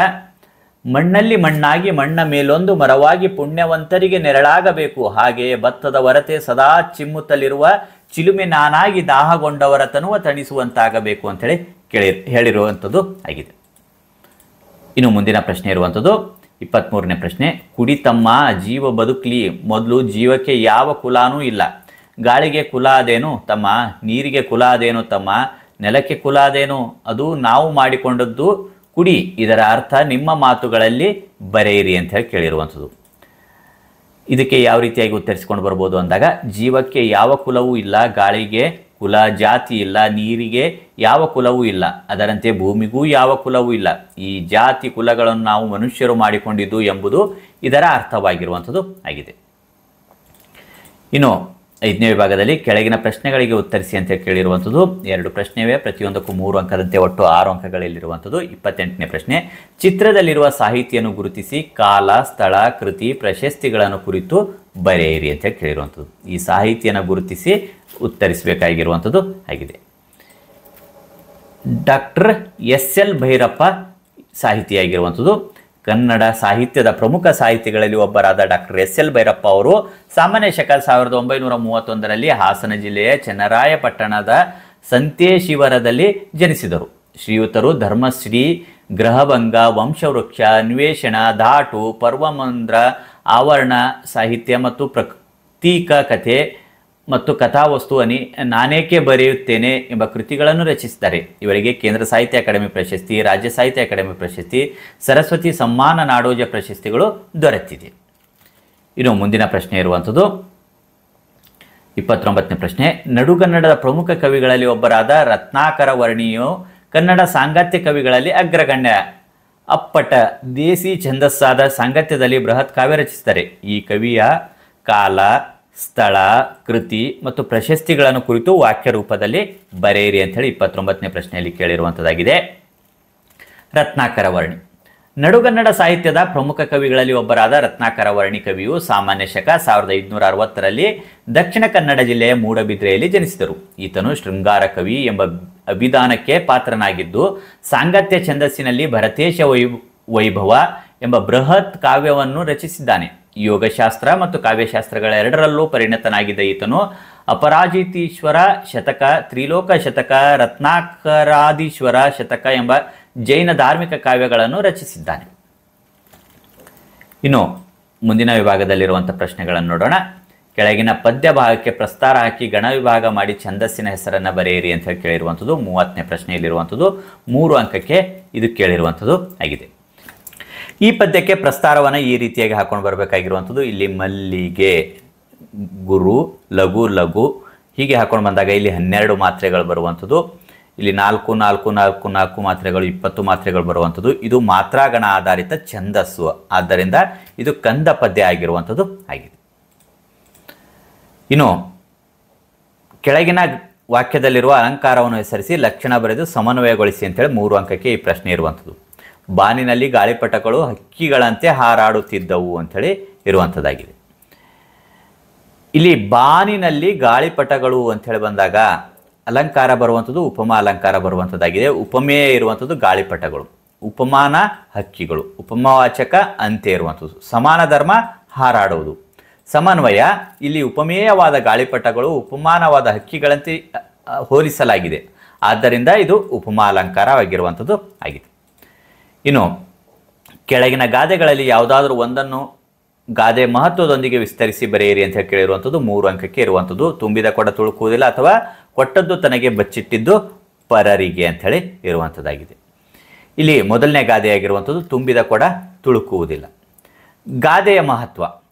Speaker 1: ಮಣ್ಣಲ್ಲಿ ಮಣ್ಣಾಗಿ ಮಣ್ಣ ಮೇಲೊಂದು ಮರವಾಗಿ ಪುಣ್ಯವಂತರಿಗೆ ನೆರಳಾಗಬೇಕು. ಹಾಗೆಯೇ ಭತ್ತದ ಹೊರತೆ ಸದಾ ಚಿಮ್ಮುತ್ತಲಿರುವ ಚಿಲುಮೆ ನಾನಾಗಿ ದಾಹಗೊಂಡವರ ತನುವ ತಣಿಸುವಂತಾಗಬೇಕು ಅಂತೇಳಿ ಹೇಳಿರುವಂಥದ್ದು ಆಗಿದೆ. ಇನ್ನು ಮುಂದಿನ ಪ್ರಶ್ನೆ ಇರುವಂಥದ್ದು 23ನೇ ಪ್ರಶ್ನೆ. ಕುಡಿತಮ್ಮ ಜೀವ ಬದುಕಲಿ, ಮೊದಲು ಜೀವಕ್ಕೆ ಯಾವ ಕುಲಾನೂ ಇಲ್ಲ. ಗಾಳಿಗೆ ಕುಲ ಅದೇನು ತಮ್ಮ, ನೀರಿಗೆ ಕುಲ ಅದೇನು ತಮ್ಮ, ನೆಲಕ್ಕೆ ಕುಲ ಅದೇನು, ಅದು ನಾವು ಮಾಡಿಕೊಂಡದ್ದು ಕುಡಿ. ಇದರ ಅರ್ಥ ನಿಮ್ಮ ಮಾತುಗಳಲ್ಲಿ ಬರೆಯಿರಿ ಅಂತ ಹೇಳಿ ಕೇಳಿರುವಂಥದ್ದು. ಇದಕ್ಕೆ ಯಾವ ರೀತಿಯಾಗಿ ಉತ್ತರಿಸಿಕೊಂಡು ಬರ್ಬೋದು ಅಂದಾಗ, ಜೀವಕ್ಕೆ ಯಾವ ಕುಲವೂ ಇಲ್ಲ, ಗಾಳಿಗೆ ಕುಲ ಜಾತಿ ಇಲ್ಲ, ನೀರಿಗೆ ಯಾವ ಕುಲವೂ ಇಲ್ಲ, ಅದರಂತೆ ಭೂಮಿಗೂ ಯಾವ ಕುಲವೂ ಇಲ್ಲ. ಈ ಜಾತಿ ಕುಲಗಳನ್ನು ನಾವು ಮನುಷ್ಯರು ಮಾಡಿಕೊಂಡಿದ್ದು ಎಂಬುದು ಇದರ ಅರ್ಥವಾಗಿರುವಂಥದ್ದು ಆಗಿದೆ. ಇನ್ನು 5ನೇ ವಿಭಾಗದಲ್ಲಿ ಕೆಳಗಿನ ಪ್ರಶ್ನೆಗಳಿಗೆ ಉತ್ತರಿಸಿ ಅಂತ ಕೇಳಿರುವಂಥದ್ದು 2 ಪ್ರಶ್ನೆವೇ, ಪ್ರತಿಯೊಂದಕ್ಕೂ 3 ಅಂಕದಂತೆ ಒಟ್ಟು 6 ಅಂಕಗಳಲ್ಲಿರುವಂಥದ್ದು. 28ನೇ ಪ್ರಶ್ನೆ. ಚಿತ್ರದಲ್ಲಿರುವ ಸಾಹಿತಿಯನ್ನು ಗುರುತಿಸಿ ಕಾಲ, ಸ್ಥಳ, ಕೃತಿ, ಪ್ರಶಸ್ತಿಗಳನ್ನು ಕುರಿತು ಬರೆಯಿರಿ ಅಂತ ಕೇಳಿರುವಂಥದ್ದು. ಈ ಸಾಹಿತಿಯನ್ನು ಗುರುತಿಸಿ ಉತ್ತರಿಸಬೇಕಾಗಿರುವಂಥದ್ದು ಆಗಿದೆ. ಡಾಕ್ಟರ್ SL ಭೈರಪ್ಪ ಸಾಹಿತಿಯಾಗಿರುವಂಥದ್ದು. ಕನ್ನಡ ಸಾಹಿತ್ಯದ ಪ್ರಮುಖ ಸಾಹಿತಿಗಳಲ್ಲಿ ಒಬ್ಬರಾದ ಡಾಕ್ಟರ್ SL ಭೈರಪ್ಪ ಅವರು ಸಾಮಾನ್ಯ ಶಕ 1931ರಲ್ಲಿ ಹಾಸನ ಜಿಲ್ಲೆಯ ಚನ್ನರಾಯಪಟ್ಟಣದ ಸಂತೇಶಿವರದಲ್ಲಿ ಜನಿಸಿದರು. ಶ್ರೀಯುತರು ಧರ್ಮಶ್ರೀ, ಗ್ರಹಭಂಗ, ವಂಶವೃಕ್ಷ, ಅನ್ವೇಷಣ, ಧಾಟು, ಪರ್ವಮಂದ್ರ, ಆವರಣ ಸಾಹಿತ್ಯ ಮತ್ತು ಪ್ರತೀಕ ಕಥೆ ಮತ್ತು ಕಥಾವಸ್ತು ನಾನೇಕೆ ಬರೆಯುತ್ತೇನೆ ಎಂಬ ಕೃತಿಗಳನ್ನು ರಚಿಸಿದ್ದಾರೆ. ಇವರಿಗೆ ಕೇಂದ್ರ ಸಾಹಿತ್ಯ ಅಕಾಡೆಮಿ ಪ್ರಶಸ್ತಿ, ರಾಜ್ಯ ಸಾಹಿತ್ಯ ಅಕಾಡೆಮಿ ಪ್ರಶಸ್ತಿ, ಸರಸ್ವತಿ ಸಮ್ಮಾನ, ನಾಡೋಜ ಪ್ರಶಸ್ತಿಗಳು ದೊರೆತಿದೆ. ಇನ್ನು ಮುಂದಿನ ಪ್ರಶ್ನೆ ಇರುವಂಥದ್ದು 29ನೇ ಪ್ರಶ್ನೆ. ನಡುಗನ್ನಡದ ಪ್ರಮುಖ ಕವಿಗಳಲ್ಲಿ ಒಬ್ಬರಾದ ರತ್ನಾಕರ ವರ್ಣಿಯು ಕನ್ನಡ ಸಾಂಗತ್ಯ ಕವಿಗಳಲ್ಲಿ ಅಗ್ರಗಣ್ಯ. ಅಪ್ಪಟ ದೇಸಿ ಛಂದಸ್ಸಾದ ಸಾಂಗತ್ಯದಲ್ಲಿ ಬೃಹತ್ ಕಾವ್ಯ ರಚಿಸಿದ್ದಾರೆ. ಈ ಕವಿಯ ಕಾಲ, ಸ್ಥಳ, ಕೃತಿ ಮತ್ತು ಪ್ರಶಸ್ತಿಗಳನ್ನು ಕುರಿತು ವಾಕ್ಯ ರೂಪದಲ್ಲಿ ಬರೆಯಿರಿ ಅಂತ ಹೇಳಿ 29ನೇ ಪ್ರಶ್ನೆಯಲ್ಲಿ ಕೇಳಿರುವಂಥದ್ದಾಗಿದೆ. ರತ್ನಾಕರ ವರ್ಣಿ. ನಡುಗನ್ನಡ ಸಾಹಿತ್ಯದ ಪ್ರಮುಖ ಕವಿಗಳಲ್ಲಿ ಒಬ್ಬರಾದ ರತ್ನಾಕರ ವರ್ಣಿ ಕವಿಯು ಸಾಮಾನ್ಯ ಶಕ 1560ರಲ್ಲಿ ದಕ್ಷಿಣ ಕನ್ನಡ ಜಿಲ್ಲೆಯ ಮೂಡಬಿದ್ರೆಯಲ್ಲಿ ಜನಿಸಿದರು. ಈತನು ಶೃಂಗಾರ ಕವಿ ಎಂಬ ಅಭಿಧಾನಕ್ಕೆ ಪಾತ್ರನಾಗಿದ್ದು, ಸಾಂಗತ್ಯ ಛಂದಸ್ಸಿನಲ್ಲಿ ಭರತೇಶ ವೈಭವ ಎಂಬ ಬೃಹತ್ ಕಾವ್ಯವನ್ನು ರಚಿಸಿದ್ದಾನೆ. ಯೋಗಶಾಸ್ತ್ರ ಮತ್ತು ಕಾವ್ಯಶಾಸ್ತ್ರಗಳೆರಡರಲ್ಲೂ ಪರಿಣತನಾಗಿದ್ದ ಈತನು ಅಪರಾಜಿತೀಶ್ವರ ಶತಕ, ತ್ರಿಲೋಕ ಶತಕ, ರತ್ನಾಕರಾದೀಶ್ವರ ಶತಕ ಎಂಬ ಜೈನ ಧಾರ್ಮಿಕ ಕಾವ್ಯಗಳನ್ನು ರಚಿಸಿದ್ದಾನೆ. ಇನ್ನು ಮುಂದಿನ ವಿಭಾಗದಲ್ಲಿರುವಂಥ ಪ್ರಶ್ನೆಗಳನ್ನು ನೋಡೋಣ. ಕೆಳಗಿನ ಪದ್ಯ ಭಾಗಕ್ಕೆ ಪ್ರಸ್ತಾರ ಹಾಕಿ ಗಣ ವಿಭಾಗ ಮಾಡಿ ಛಂದಸ್ಸಿನ ಹೆಸರನ್ನು ಬರೆಯಿರಿ ಅಂತ ಹೇಳಿ ಕೇಳಿರುವಂಥದ್ದು 30ನೇ ಪ್ರಶ್ನೆಯಲ್ಲಿರುವಂಥದ್ದು. 3 ಅಂಕಕ್ಕೆ ಇದು ಕೇಳಿರುವಂಥದ್ದು ಆಗಿದೆ. ಈ ಪದ್ಯಕ್ಕೆ ಪ್ರಸ್ತಾರವನ್ನು ಈ ರೀತಿಯಾಗಿ ಹಾಕೊಂಡು ಬರಬೇಕಾಗಿರುವಂಥದ್ದು. ಇಲ್ಲಿ ಮಲ್ಲಿಗೆ, ಗುರು, ಲಘು ಲಘು ಹೀಗೆ ಹಾಕೊಂಡು ಬಂದಾಗ ಇಲ್ಲಿ 12 ಮಾತ್ರೆಗಳು ಬರುವಂಥದ್ದು. ಇಲ್ಲಿ 4 4 4 4 ಮಾತ್ರೆಗಳು 20 ಮಾತ್ರೆಗಳು ಬರುವಂಥದ್ದು. ಇದು ಮಾತ್ರಾಗಣ ಆಧಾರಿತ ಛಂದಸ್ಸು, ಆದ್ದರಿಂದ ಇದು ಕಂದ ಪದ್ಯ ಆಗಿರುವಂಥದ್ದು ಆಗಿದೆ. ಇನ್ನು ಕೆಳಗಿನ ವಾಕ್ಯದಲ್ಲಿರುವ ಅಲಂಕಾರವನ್ನು ಹೆಸರಿಸಿ ಲಕ್ಷಣ ಬರೆದು ಸಮನ್ವಯಗೊಳಿಸಿ ಅಂತೇಳಿ 3 ಅಂಕಕ್ಕೆ ಈ ಪ್ರಶ್ನೆ ಇರುವಂಥದ್ದು. ಬಾನಿನಲ್ಲಿ ಗಾಳಿಪಟಗಳು ಹಕ್ಕಿಗಳಂತೆ ಹಾರಾಡುತ್ತಿದ್ದವು ಅಂಥೇಳಿ ಇರುವಂಥದ್ದಾಗಿದೆ. ಇಲ್ಲಿ ಬಾನಿನಲ್ಲಿ ಗಾಳಿಪಟಗಳು ಅಂಥೇಳಿ ಬಂದಾಗ ಅಲಂಕಾರ ಬರುವಂಥದ್ದು ಉಪಮಾ ಅಲಂಕಾರ ಬರುವಂಥದ್ದಾಗಿದೆ. ಉಪಮೇಯ ಇರುವಂಥದ್ದು ಗಾಳಿಪಟಗಳು, ಉಪಮಾನ ಹಕ್ಕಿಗಳು, ಉಪಮಾವಾಚಕ ಅಂತೆ ಇರುವಂಥದ್ದು, ಸಮಾನ ಧರ್ಮ ಹಾರಾಡುವುದು, ಸಮನ್ವಯ ಇಲ್ಲಿ ಉಪಮೇಯವಾದ ಗಾಳಿಪಟಗಳು ಉಪಮಾನವಾದ ಹಕ್ಕಿಗಳಂತೆ ಹೋಲಿಸಲಾಗಿದೆ, ಆದ್ದರಿಂದ ಇದು ಉಪಮಾ ಅಲಂಕಾರವಾಗಿರುವಂಥದ್ದು ಆಗಿದೆ. ಇನ್ನು ಕೆಳಗಿನ ಗಾದೆಗಳಲ್ಲಿ ಯಾವುದಾದ್ರೂ ಒಂದನ್ನು ಗಾದೆ ಮಹತ್ವದೊಂದಿಗೆ ವಿಸ್ತರಿಸಿ ಬರೆಯಿರಿ ಅಂತ ಹೇಳಿ ಕೇಳಿರುವಂಥದ್ದು 3 ಅಂಕಕ್ಕೆ ಇರುವಂಥದ್ದು. ತುಂಬಿದ ಕೊಡ ತುಳುಕುವುದಿಲ್ಲ ಅಥವಾ ಕೊಟ್ಟದ್ದು ತನಗೆ ಬಚ್ಚಿಟ್ಟಿದ್ದು ಪರರಿಗೆ ಅಂಥೇಳಿ ಇರುವಂಥದ್ದಾಗಿದೆ. ಇಲ್ಲಿ ಮೊದಲನೇ ಗಾದೆಯಾಗಿರುವಂಥದ್ದು ತುಂಬಿದ ಕೊಡ ತುಳುಕುವುದಿಲ್ಲ. ಗಾದೆಯ ಮಹತ್ವ.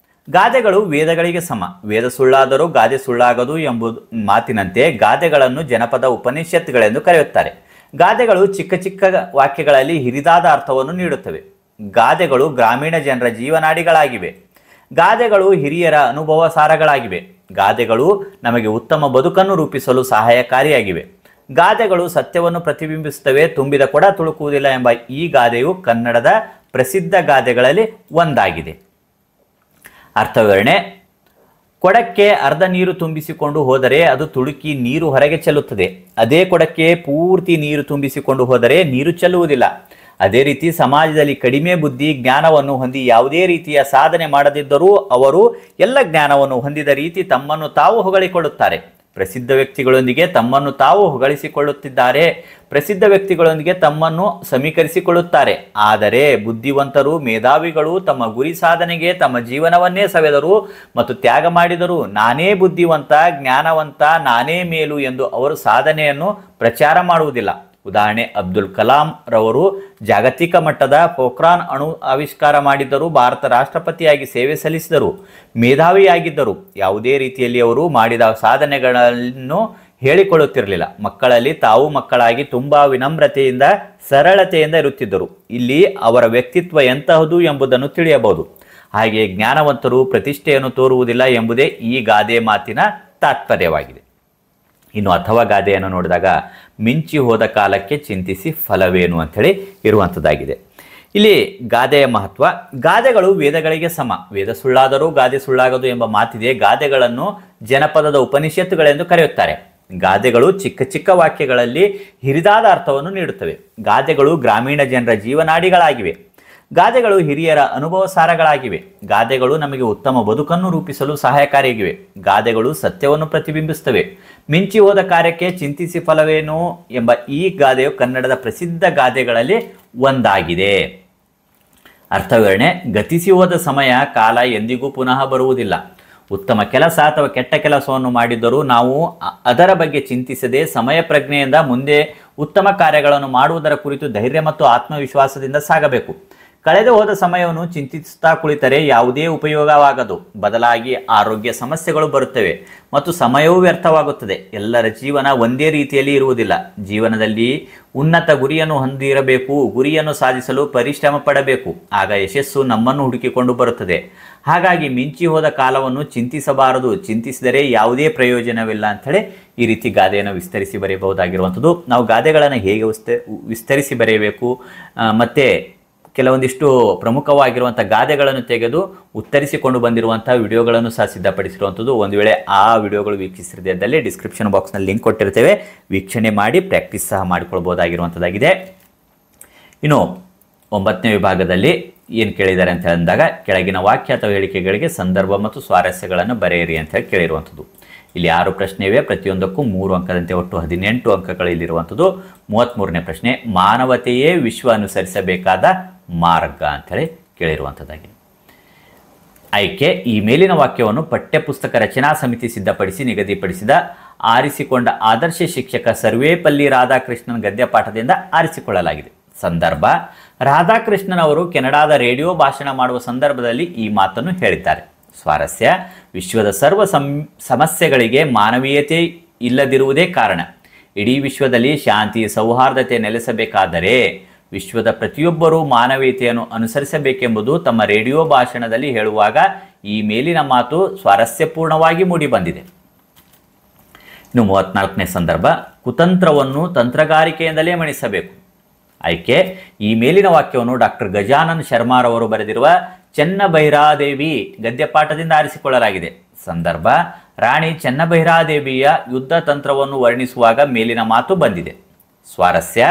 Speaker 1: ಗಾದೆಗಳು ವೇದಗಳಿಗೆ ಸಮ. ವೇದ ಸುಳ್ಳಾದರೂ ಗಾದೆ ಸುಳ್ಳಾಗದು ಎಂಬುದು ಮಾತಿನಂತೆ ಗಾದೆಗಳನ್ನು ಜನಪದ ಉಪನಿಷತ್ತುಗಳೆಂದು ಕರೆಯುತ್ತಾರೆ. ಗಾದೆಗಳು ಚಿಕ್ಕ ಚಿಕ್ಕ ವಾಕ್ಯಗಳಲ್ಲಿ ಹಿರಿದಾದ ಅರ್ಥವನ್ನು ನೀಡುತ್ತವೆ. ಗಾದೆಗಳು ಗ್ರಾಮೀಣ ಜನರ ಜೀವನಾಡಿಗಳಾಗಿವೆ. ಗಾದೆಗಳು ಹಿರಿಯರ ಅನುಭವ ಸಾರಗಳಾಗಿವೆ. ಗಾದೆಗಳು ನಮಗೆ ಉತ್ತಮ ಬದುಕನ್ನು ರೂಪಿಸಲು ಸಹಾಯಕಾರಿಯಾಗಿವೆ. ಗಾದೆಗಳು ಸತ್ಯವನ್ನು ಪ್ರತಿಬಿಂಬಿಸುತ್ತವೆ. ತುಂಬಿದ ಕೊಡ ತುಳುಕುವುದಿಲ್ಲ ಎಂಬ ಈ ಗಾದೆಯು ಕನ್ನಡದ ಪ್ರಸಿದ್ಧ ಗಾದೆಗಳಲ್ಲಿ ಒಂದಾಗಿದೆ. ಅರ್ಥವಿವರಣೆ. ಕೊಡಕ್ಕೆ ಅರ್ಧ ನೀರು ತುಂಬಿಸಿಕೊಂಡು ಹೋದರೆ ಅದು ತುಳುಕಿ ನೀರು ಹೊರಗೆ ಚೆಲ್ಲುತ್ತದೆ. ಅದೇ ಕೊಡಕ್ಕೆ ಪೂರ್ತಿ ನೀರು ತುಂಬಿಸಿಕೊಂಡು ಹೋದರೆ ನೀರು ಚೆಲ್ಲುವುದಿಲ್ಲ. ಅದೇ ರೀತಿ ಸಮಾಜದಲ್ಲಿ ಕಡಿಮೆ ಬುದ್ಧಿ ಜ್ಞಾನವನ್ನು ಹೊಂದಿ ಯಾವುದೇ ರೀತಿಯ ಸಾಧನೆ ಮಾಡದಿದ್ದರೂ ಅವರು ಎಲ್ಲ ಜ್ಞಾನವನ್ನು ಹೊಂದಿದ ರೀತಿ ತಮ್ಮನ್ನು ತಾವು ಹೊಗಳಿಕೊಳ್ಳುತ್ತಾರೆ. ಪ್ರಸಿದ್ಧ ವ್ಯಕ್ತಿಗಳೊಂದಿಗೆ ತಮ್ಮನ್ನು ತಾವು ಹೊಗಳಿಸಿಕೊಳ್ಳುತ್ತಿದ್ದಾರೆ. ಪ್ರಸಿದ್ಧ ವ್ಯಕ್ತಿಗಳೊಂದಿಗೆ ತಮ್ಮನ್ನು ಸಮೀಕರಿಸಿಕೊಳ್ಳುತ್ತಾರೆ. ಆದರೆ ಬುದ್ಧಿವಂತರು, ಮೇಧಾವಿಗಳು ತಮ್ಮ ಗುರಿ ಸಾಧನೆಗೆ ತಮ್ಮ ಜೀವನವನ್ನೇ ಸವೆದರು ಮತ್ತು ತ್ಯಾಗ ಮಾಡಿದರು. ನಾನೇ ಬುದ್ಧಿವಂತ, ಜ್ಞಾನವಂತ, ನಾನೇ ಮೇಲು ಎಂದು ಅವರು ಸಾಧನೆಯನ್ನು ಪ್ರಚಾರ ಮಾಡುವುದಿಲ್ಲ. ಉದಾಹರಣೆ, ಅಬ್ದುಲ್ ಕಲಾಂ ರವರು ಜಾಗತಿಕ ಮಟ್ಟದ ಪೋಖ್ರಾನ್ ಅಣು ಆವಿಷ್ಕಾರ ಮಾಡಿದ್ದರು. ಭಾರತ ರಾಷ್ಟ್ರಪತಿಯಾಗಿ ಸೇವೆ ಸಲ್ಲಿಸಿದರು. ಮೇಧಾವಿಯಾಗಿದ್ದರು. ಯಾವುದೇ ರೀತಿಯಲ್ಲಿ ಅವರು ಮಾಡಿದ ಸಾಧನೆಗಳನ್ನು ಹೇಳಿಕೊಳ್ಳುತ್ತಿರಲಿಲ್ಲ. ಮಕ್ಕಳಲ್ಲಿ ತಾವು ಮಕ್ಕಳಾಗಿ ತುಂಬಾ ವಿನಮ್ರತೆಯಿಂದ ಸರಳತೆಯಿಂದ ಇರುತ್ತಿದ್ದರು. ಇಲ್ಲಿ ಅವರ ವ್ಯಕ್ತಿತ್ವ ಎಂತಹದು ಎಂಬುದನ್ನು ತಿಳಿಯಬಹುದು. ಹಾಗೆ ಜ್ಞಾನವಂತರು ಪ್ರತಿಷ್ಠೆಯನ್ನು ತೋರುವುದಿಲ್ಲ ಎಂಬುದೇ ಈ ಗಾದೆ ಮಾತಿನ ತಾತ್ಪರ್ಯವಾಗಿದೆ. ಇನ್ನು ಅಥವಾ ಗಾದೆಯನ್ನು ನೋಡಿದಾಗ ಮಿಂಚಿ ಹೋದ ಕಾಲಕ್ಕೆ ಚಿಂತಿಸಿ ಫಲವೇನು ಅಂಥೇಳಿ ಇರುವಂಥದ್ದಾಗಿದೆ. ಇಲ್ಲಿ ಗಾದೆಯ ಮಹತ್ವ. ಗಾದೆಗಳು ವೇದಗಳಿಗೆ ಸಮ. ವೇದ ಸುಳ್ಳಾದರೂ ಗಾದೆ ಸುಳ್ಳಾಗದು ಎಂಬ ಮಾತಿದೆ. ಗಾದೆಗಳನ್ನು ಜನಪದದ ಉಪನಿಷತ್ತುಗಳೆಂದು ಕರೆಯುತ್ತಾರೆ. ಗಾದೆಗಳು ಚಿಕ್ಕ ಚಿಕ್ಕ ವಾಕ್ಯಗಳಲ್ಲಿ ಹಿರಿದಾದ ಅರ್ಥವನ್ನು ನೀಡುತ್ತವೆ. ಗಾದೆಗಳು ಗ್ರಾಮೀಣ ಜನರ ಜೀವನಾಡಿಗಳಾಗಿವೆ. ಗಾದೆಗಳು ಹಿರಿಯರ ಅನುಭವ ಸಾರಗಳಾಗಿವೆ. ಗಾದೆಗಳು ನಮಗೆ ಉತ್ತಮ ಬದುಕನ್ನು ರೂಪಿಸಲು ಸಹಾಯಕಾರಿಯಾಗಿವೆ. ಗಾದೆಗಳು ಸತ್ಯವನ್ನು ಪ್ರತಿಬಿಂಬಿಸುತ್ತವೆ. ಮಿಂಚಿ ಹೋದ ಕಾರ್ಯಕ್ಕೆ ಚಿಂತಿಸಿ ಫಲವೇನು ಎಂಬ ಈ ಗಾದೆಯು ಕನ್ನಡದ ಪ್ರಸಿದ್ಧ ಗಾದೆಗಳಲ್ಲಿ ಒಂದಾಗಿದೆ. ಅರ್ಥವಿವರಣೆ. ಗತಿಸಿ ಹೋದ ಸಮಯ, ಕಾಲ ಎಂದಿಗೂ ಪುನಃ ಬರುವುದಿಲ್ಲ. ಉತ್ತಮ ಕೆಲಸ ಅಥವಾ ಕೆಟ್ಟ ಕೆಲಸವನ್ನು ಮಾಡಿದ್ದರೂ ನಾವು ಅದರ ಬಗ್ಗೆ ಚಿಂತಿಸದೆ ಸಮಯ ಪ್ರಜ್ಞೆಯಿಂದ ಮುಂದೆ ಉತ್ತಮ ಕಾರ್ಯಗಳನ್ನು ಮಾಡುವುದರ ಕುರಿತು ಧೈರ್ಯ ಮತ್ತು ಆತ್ಮವಿಶ್ವಾಸದಿಂದ ಸಾಗಬೇಕು. ಕಳೆದು ಹೋದ ಸಮಯವನ್ನು ಚಿಂತಿಸುತ್ತಾ ಕುಳಿತರೆ ಯಾವುದೇ ಉಪಯೋಗವಾಗದು. ಬದಲಾಗಿ ಆರೋಗ್ಯ ಸಮಸ್ಯೆಗಳು ಬರುತ್ತವೆ ಮತ್ತು ಸಮಯವೂ ವ್ಯರ್ಥವಾಗುತ್ತದೆ. ಎಲ್ಲರ ಜೀವನ ಒಂದೇ ರೀತಿಯಲ್ಲಿ ಇರುವುದಿಲ್ಲ. ಜೀವನದಲ್ಲಿ ಉನ್ನತ ಗುರಿಯನ್ನು ಹೊಂದಿರಬೇಕು. ಗುರಿಯನ್ನು ಸಾಧಿಸಲು ಪರಿಶ್ರಮ ಪಡಬೇಕು. ಆಗ ಯಶಸ್ಸು ನಮ್ಮನ್ನು ಹುಡುಕಿಕೊಂಡು ಬರುತ್ತದೆ. ಹಾಗಾಗಿ ಮಿಂಚಿ ಹೋದ ಕಾಲವನ್ನು ಚಿಂತಿಸಬಾರದು. ಚಿಂತಿಸಿದರೆ ಯಾವುದೇ ಪ್ರಯೋಜನವಿಲ್ಲ ಅಂಥೇಳಿ ಈ ರೀತಿ ಗಾದೆಯನ್ನು ವಿಸ್ತರಿಸಿ ಬರೆಯಬಹುದಾಗಿರುವಂಥದ್ದು. ನಾವು ಗಾದೆಗಳನ್ನು ಹೇಗೆ ವಿಸ್ತರಿಸಿ ಬರೆಯಬೇಕು ಮತ್ತು ಕೆಲವೊಂದಿಷ್ಟು ಪ್ರಮುಖವಾಗಿರುವಂಥ ಗಾದೆಗಳನ್ನು ತೆಗೆದು ಉತ್ತರಿಸಿಕೊಂಡು ಬಂದಿರುವಂಥ ವಿಡಿಯೋಗಳನ್ನು ಸಹ ಸಿದ್ಧಪಡಿಸಿರುವಂಥದ್ದು. ಒಂದು ವೇಳೆ ಆ ವಿಡಿಯೋಗಳು ವೀಕ್ಷಿಸಿರದಿದ್ದಲ್ಲಿ ಡಿಸ್ಕ್ರಿಪ್ಷನ್ ಬಾಕ್ಸ್ನಲ್ಲಿ ಲಿಂಕ್ ಕೊಟ್ಟಿರ್ತೇವೆ. ವೀಕ್ಷಣೆ ಮಾಡಿ ಪ್ರಾಕ್ಟೀಸ್ ಸಹ ಮಾಡಿಕೊಳ್ಬೋದಾಗಿರುವಂಥದ್ದಾಗಿದೆ. ಇನ್ನು 9ನೇ ವಿಭಾಗದಲ್ಲಿ ಏನು ಕೇಳಿದ್ದಾರೆ ಅಂತ ಅಂದಾಗ ಕೆಳಗಿನ ವಾಕ್ಯ ಅಥವಾ ಹೇಳಿಕೆಗಳಿಗೆ ಸಂದರ್ಭ ಮತ್ತು ಸ್ವಾರಸ್ಯಗಳನ್ನು ಬರೆಯಿರಿ ಅಂತ ಹೇಳಿ ಕೇಳಿರುವಂಥದ್ದು. ಇಲ್ಲಿ 6 ಪ್ರಶ್ನೆ ಇವೆ. ಪ್ರತಿಯೊಂದಕ್ಕೂ 3 ಅಂಕದಂತೆ ಒಟ್ಟು 18 ಅಂಕಗಳು ಇಲ್ಲಿರುವಂಥದ್ದು. 33ನೇ ಪ್ರಶ್ನೆ, ಮಾನವತೆಯೇ ವಿಶ್ವ ಅನುಸರಿಸಬೇಕಾದ ಮಾರ್ಗ ಅಂಥೇಳಿ ಕೇಳಿರುವಂಥದ್ದಾಗಿದೆ. ಆಯ್ಕೆ. ಈ ಮೇಲಿನ ವಾಕ್ಯವನ್ನು ಪಠ್ಯಪುಸ್ತಕ ರಚನಾ ಸಮಿತಿ ಸಿದ್ಧಪಡಿಸಿ ನಿಗದಿಪಡಿಸಿದ ಆರಿಸಿಕೊಂಡ ಆದರ್ಶ ಶಿಕ್ಷಕ ಸರ್ವೇಪಲ್ಲಿ ರಾಧಾಕೃಷ್ಣನ್ ಗದ್ಯಪಾಠದಿಂದ ಆರಿಸಿಕೊಳ್ಳಲಾಗಿದೆ. ಸಂದರ್ಭ: ರಾಧಾಕೃಷ್ಣನ್ ಅವರು ಕೆನಡಾದ ರೇಡಿಯೋ ಭಾಷಣ ಮಾಡುವ ಸಂದರ್ಭದಲ್ಲಿ ಈ ಮಾತನ್ನು ಹೇಳಿದ್ದಾರೆ. ಸ್ವಾರಸ್ಯ: ವಿಶ್ವದ ಸರ್ವ ಸಮಸ್ಯೆಗಳಿಗೆ ಮಾನವೀಯತೆ ಇಲ್ಲದಿರುವುದೇ ಕಾರಣ. ಇಡೀ ವಿಶ್ವದಲ್ಲಿ ಶಾಂತಿ ಸೌಹಾರ್ದತೆ ನೆಲೆಸಬೇಕಾದರೆ ವಿಶ್ವದ ಪ್ರತಿಯೊಬ್ಬರೂ ಮಾನವೀಯತೆಯನ್ನು ಅನುಸರಿಸಬೇಕೆಂಬುದು ತಮ್ಮ ರೇಡಿಯೋ ಭಾಷಣದಲ್ಲಿ ಹೇಳುವಾಗ ಈ ಮೇಲಿನ ಮಾತು ಸ್ವಾರಸ್ಯಪೂರ್ಣವಾಗಿ ಮೂಡಿಬಂದಿದೆ. ಇನ್ನು 34ನೇ ಸಂದರ್ಭ: ಕುತಂತ್ರವನ್ನು ತಂತ್ರಗಾರಿಕೆಯಿಂದಲೇ ಮಣಿಸಬೇಕು. ಆಯ್ಕೆ: ಈ ಮೇಲಿನ ವಾಕ್ಯವನ್ನು ಡಾಕ್ಟರ್ ಗಜಾನನ್ ಶರ್ಮಾರವರು ಬರೆದಿರುವ ಚೆನ್ನಭೈರಾದೇವಿ ಗದ್ಯಪಾಠದಿಂದ ಆರಿಸಿಕೊಳ್ಳಲಾಗಿದೆ. ಸಂದರ್ಭ: ರಾಣಿ ಚೆನ್ನಭೈರಾದೇವಿಯ ಯುದ್ಧ ತಂತ್ರವನ್ನು ವರ್ಣಿಸುವಾಗ ಮೇಲಿನ ಮಾತು ಬಂದಿದೆ. ಸ್ವಾರಸ್ಯ: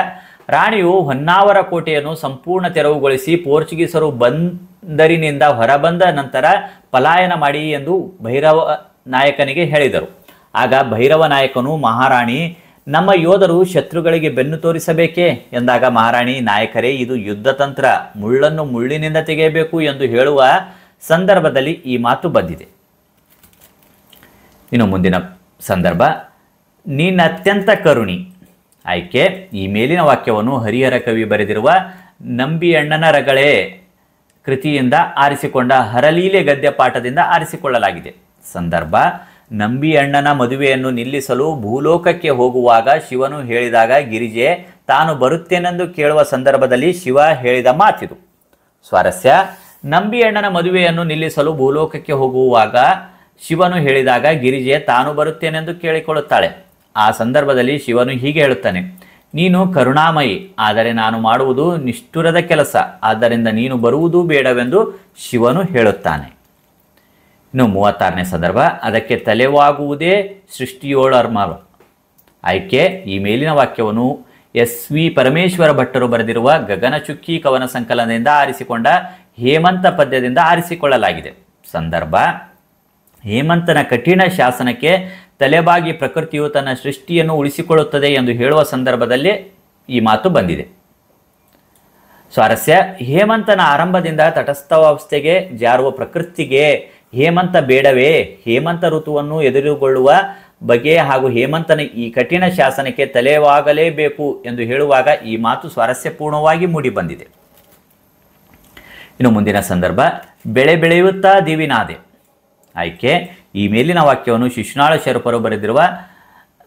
Speaker 1: ರಾಣಿಯು ಹೊನ್ನಾವರ ಕೋಟೆಯನ್ನು ಸಂಪೂರ್ಣ ತೆರವುಗೊಳಿಸಿ ಪೋರ್ಚುಗೀಸರು ಬಂದರಿನಿಂದ ಹೊರಬಂದ ನಂತರ ಪಲಾಯನ ಮಾಡಿ ಎಂದು ಭೈರವ ನಾಯಕನಿಗೆ ಹೇಳಿದರು. ಆಗ ಭೈರವ ನಾಯಕನು, ಮಹಾರಾಣಿ, ನಮ್ಮ ಯೋಧರು ಶತ್ರುಗಳಿಗೆ ಬೆನ್ನು ತೋರಿಸಬೇಕೇ ಎಂದಾಗ ಮಹಾರಾಣಿ, ನಾಯಕರೇ, ಇದು ಯುದ್ಧ ತಂತ್ರ, ಮುಳ್ಳನ್ನು ಮುಳ್ಳಿನಿಂದ ತೆಗೆಯಬೇಕು ಎಂದು ಹೇಳುವ ಸಂದರ್ಭದಲ್ಲಿ ಈ ಮಾತು ಬಂದಿದೆ. ಇನ್ನು ಮುಂದಿನ ಸಂದರ್ಭ: ನೀನತ್ಯಂತ ಕರುಣಿ. ಆಯ್ಕೆ: ಈ ಮೇಲಿನ ವಾಕ್ಯವನ್ನು ಹರಿಹರ ಕವಿ ಬರೆದಿರುವ ನಂಬಿಯಣ್ಣನ ರಗಳೆ ಕೃತಿಯಿಂದ ಆರಿಸಿಕೊಂಡ ಹರಲೀಲೆ ಗದ್ಯಪಾಠದಿಂದ ಆರಿಸಿಕೊಳ್ಳಲಾಗಿದೆ. ಸಂದರ್ಭ: ನಂಬಿಯಣ್ಣನ ಮದುವೆಯನ್ನು ನಿಲ್ಲಿಸಲು ಭೂಲೋಕಕ್ಕೆ ಹೋಗುವಾಗ ಶಿವನು ಹೇಳಿದಾಗ ಗಿರಿಜೆ ತಾನು ಬರುತ್ತೇನೆಂದು ಕೇಳುವ ಸಂದರ್ಭದಲ್ಲಿ ಶಿವ ಹೇಳಿದ ಮಾತಿದು. ಸ್ವಾರಸ್ಯ: ನಂಬಿಯಣ್ಣನ ಮದುವೆಯನ್ನು ನಿಲ್ಲಿಸಲು ಭೂಲೋಕಕ್ಕೆ ಹೋಗುವಾಗ ಶಿವನು ಹೇಳಿದಾಗ ಗಿರಿಜೆ ತಾನು ಬರುತ್ತೇನೆಂದು ಕೇಳಿಕೊಳ್ಳುತ್ತಾಳೆ. ಆ ಸಂದರ್ಭದಲ್ಲಿ ಶಿವನು ಹೀಗೆ ಹೇಳುತ್ತಾನೆ: ನೀನು ಕರುಣಾಮಯಿ, ಆದರೆ ನಾನು ಮಾಡುವುದು ನಿಷ್ಠುರದ ಕೆಲಸ, ಆದ್ದರಿಂದ ನೀನು ಬರುವುದೂ ಬೇಡವೆಂದು ಶಿವನು ಹೇಳುತ್ತಾನೆ. ಇನ್ನು 36ನೇ ಸಂದರ್ಭ: ಅದಕ್ಕೆ ತಲೆವಾಗುವುದೇ ಸೃಷ್ಟಿಯೋಳರ್ಮ. ಆಯ್ಕೆ: ಈ ಮೇಲಿನ ವಾಕ್ಯವನ್ನು SV ಪರಮೇಶ್ವರ ಭಟ್ಟರು ಬರೆದಿರುವ ಗಗನಚುಕ್ಕಿ ಕವನ ಸಂಕಲನದಿಂದ ಆರಿಸಿಕೊಂಡ ಹೇಮಂತ ಪದ್ಯದಿಂದ ಆರಿಸಿಕೊಳ್ಳಲಾಗಿದೆ. ಸಂದರ್ಭ: ಹೇಮಂತನ ಕಠಿಣ ಶಾಸನಕ್ಕೆ ತಲೆಬಾಗಿ ಪ್ರಕೃತಿಯು ತನ್ನ ಸೃಷ್ಟಿಯನ್ನು ಉಳಿಸಿಕೊಳ್ಳುತ್ತದೆ ಎಂದು ಹೇಳುವ ಸಂದರ್ಭದಲ್ಲಿ ಈ ಮಾತು ಬಂದಿದೆ. ಸ್ವಾರಸ್ಯ: ಹೇಮಂತನ ಆರಂಭದಿಂದ ತಟಸ್ಥಾವಸ್ಥೆಗೆ ಜಾರುವ ಪ್ರಕೃತಿಗೆ ಹೇಮಂತ ಬೇಡವೇ? ಹೇಮಂತ ಋತುವನ್ನು ಎದುರುಗೊಳ್ಳುವ ಬಗೆ ಹಾಗೂ ಹೇಮಂತನ ಈ ಕಠಿಣ ಶಾಸನಕ್ಕೆ ತಲೆವಾಗಲೇಬೇಕು ಎಂದು ಹೇಳುವಾಗ ಈ ಮಾತು ಸ್ವಾರಸ್ಯಪೂರ್ಣವಾಗಿ ಮೂಡಿಬಂದಿದೆ. ಇನ್ನು ಮುಂದಿನ ಸಂದರ್ಭ: ಬೆಳೆ ಬೆಳೆಯುತ್ತಾ ದಿವಿನಾದೆ. ಆಯ್ಕೆ: ಈ ಮೇಲಿನ ವಾಕ್ಯವನ್ನು ಶಿಶುನಾಳ ಶರೂಪರು ಬರೆದಿರುವ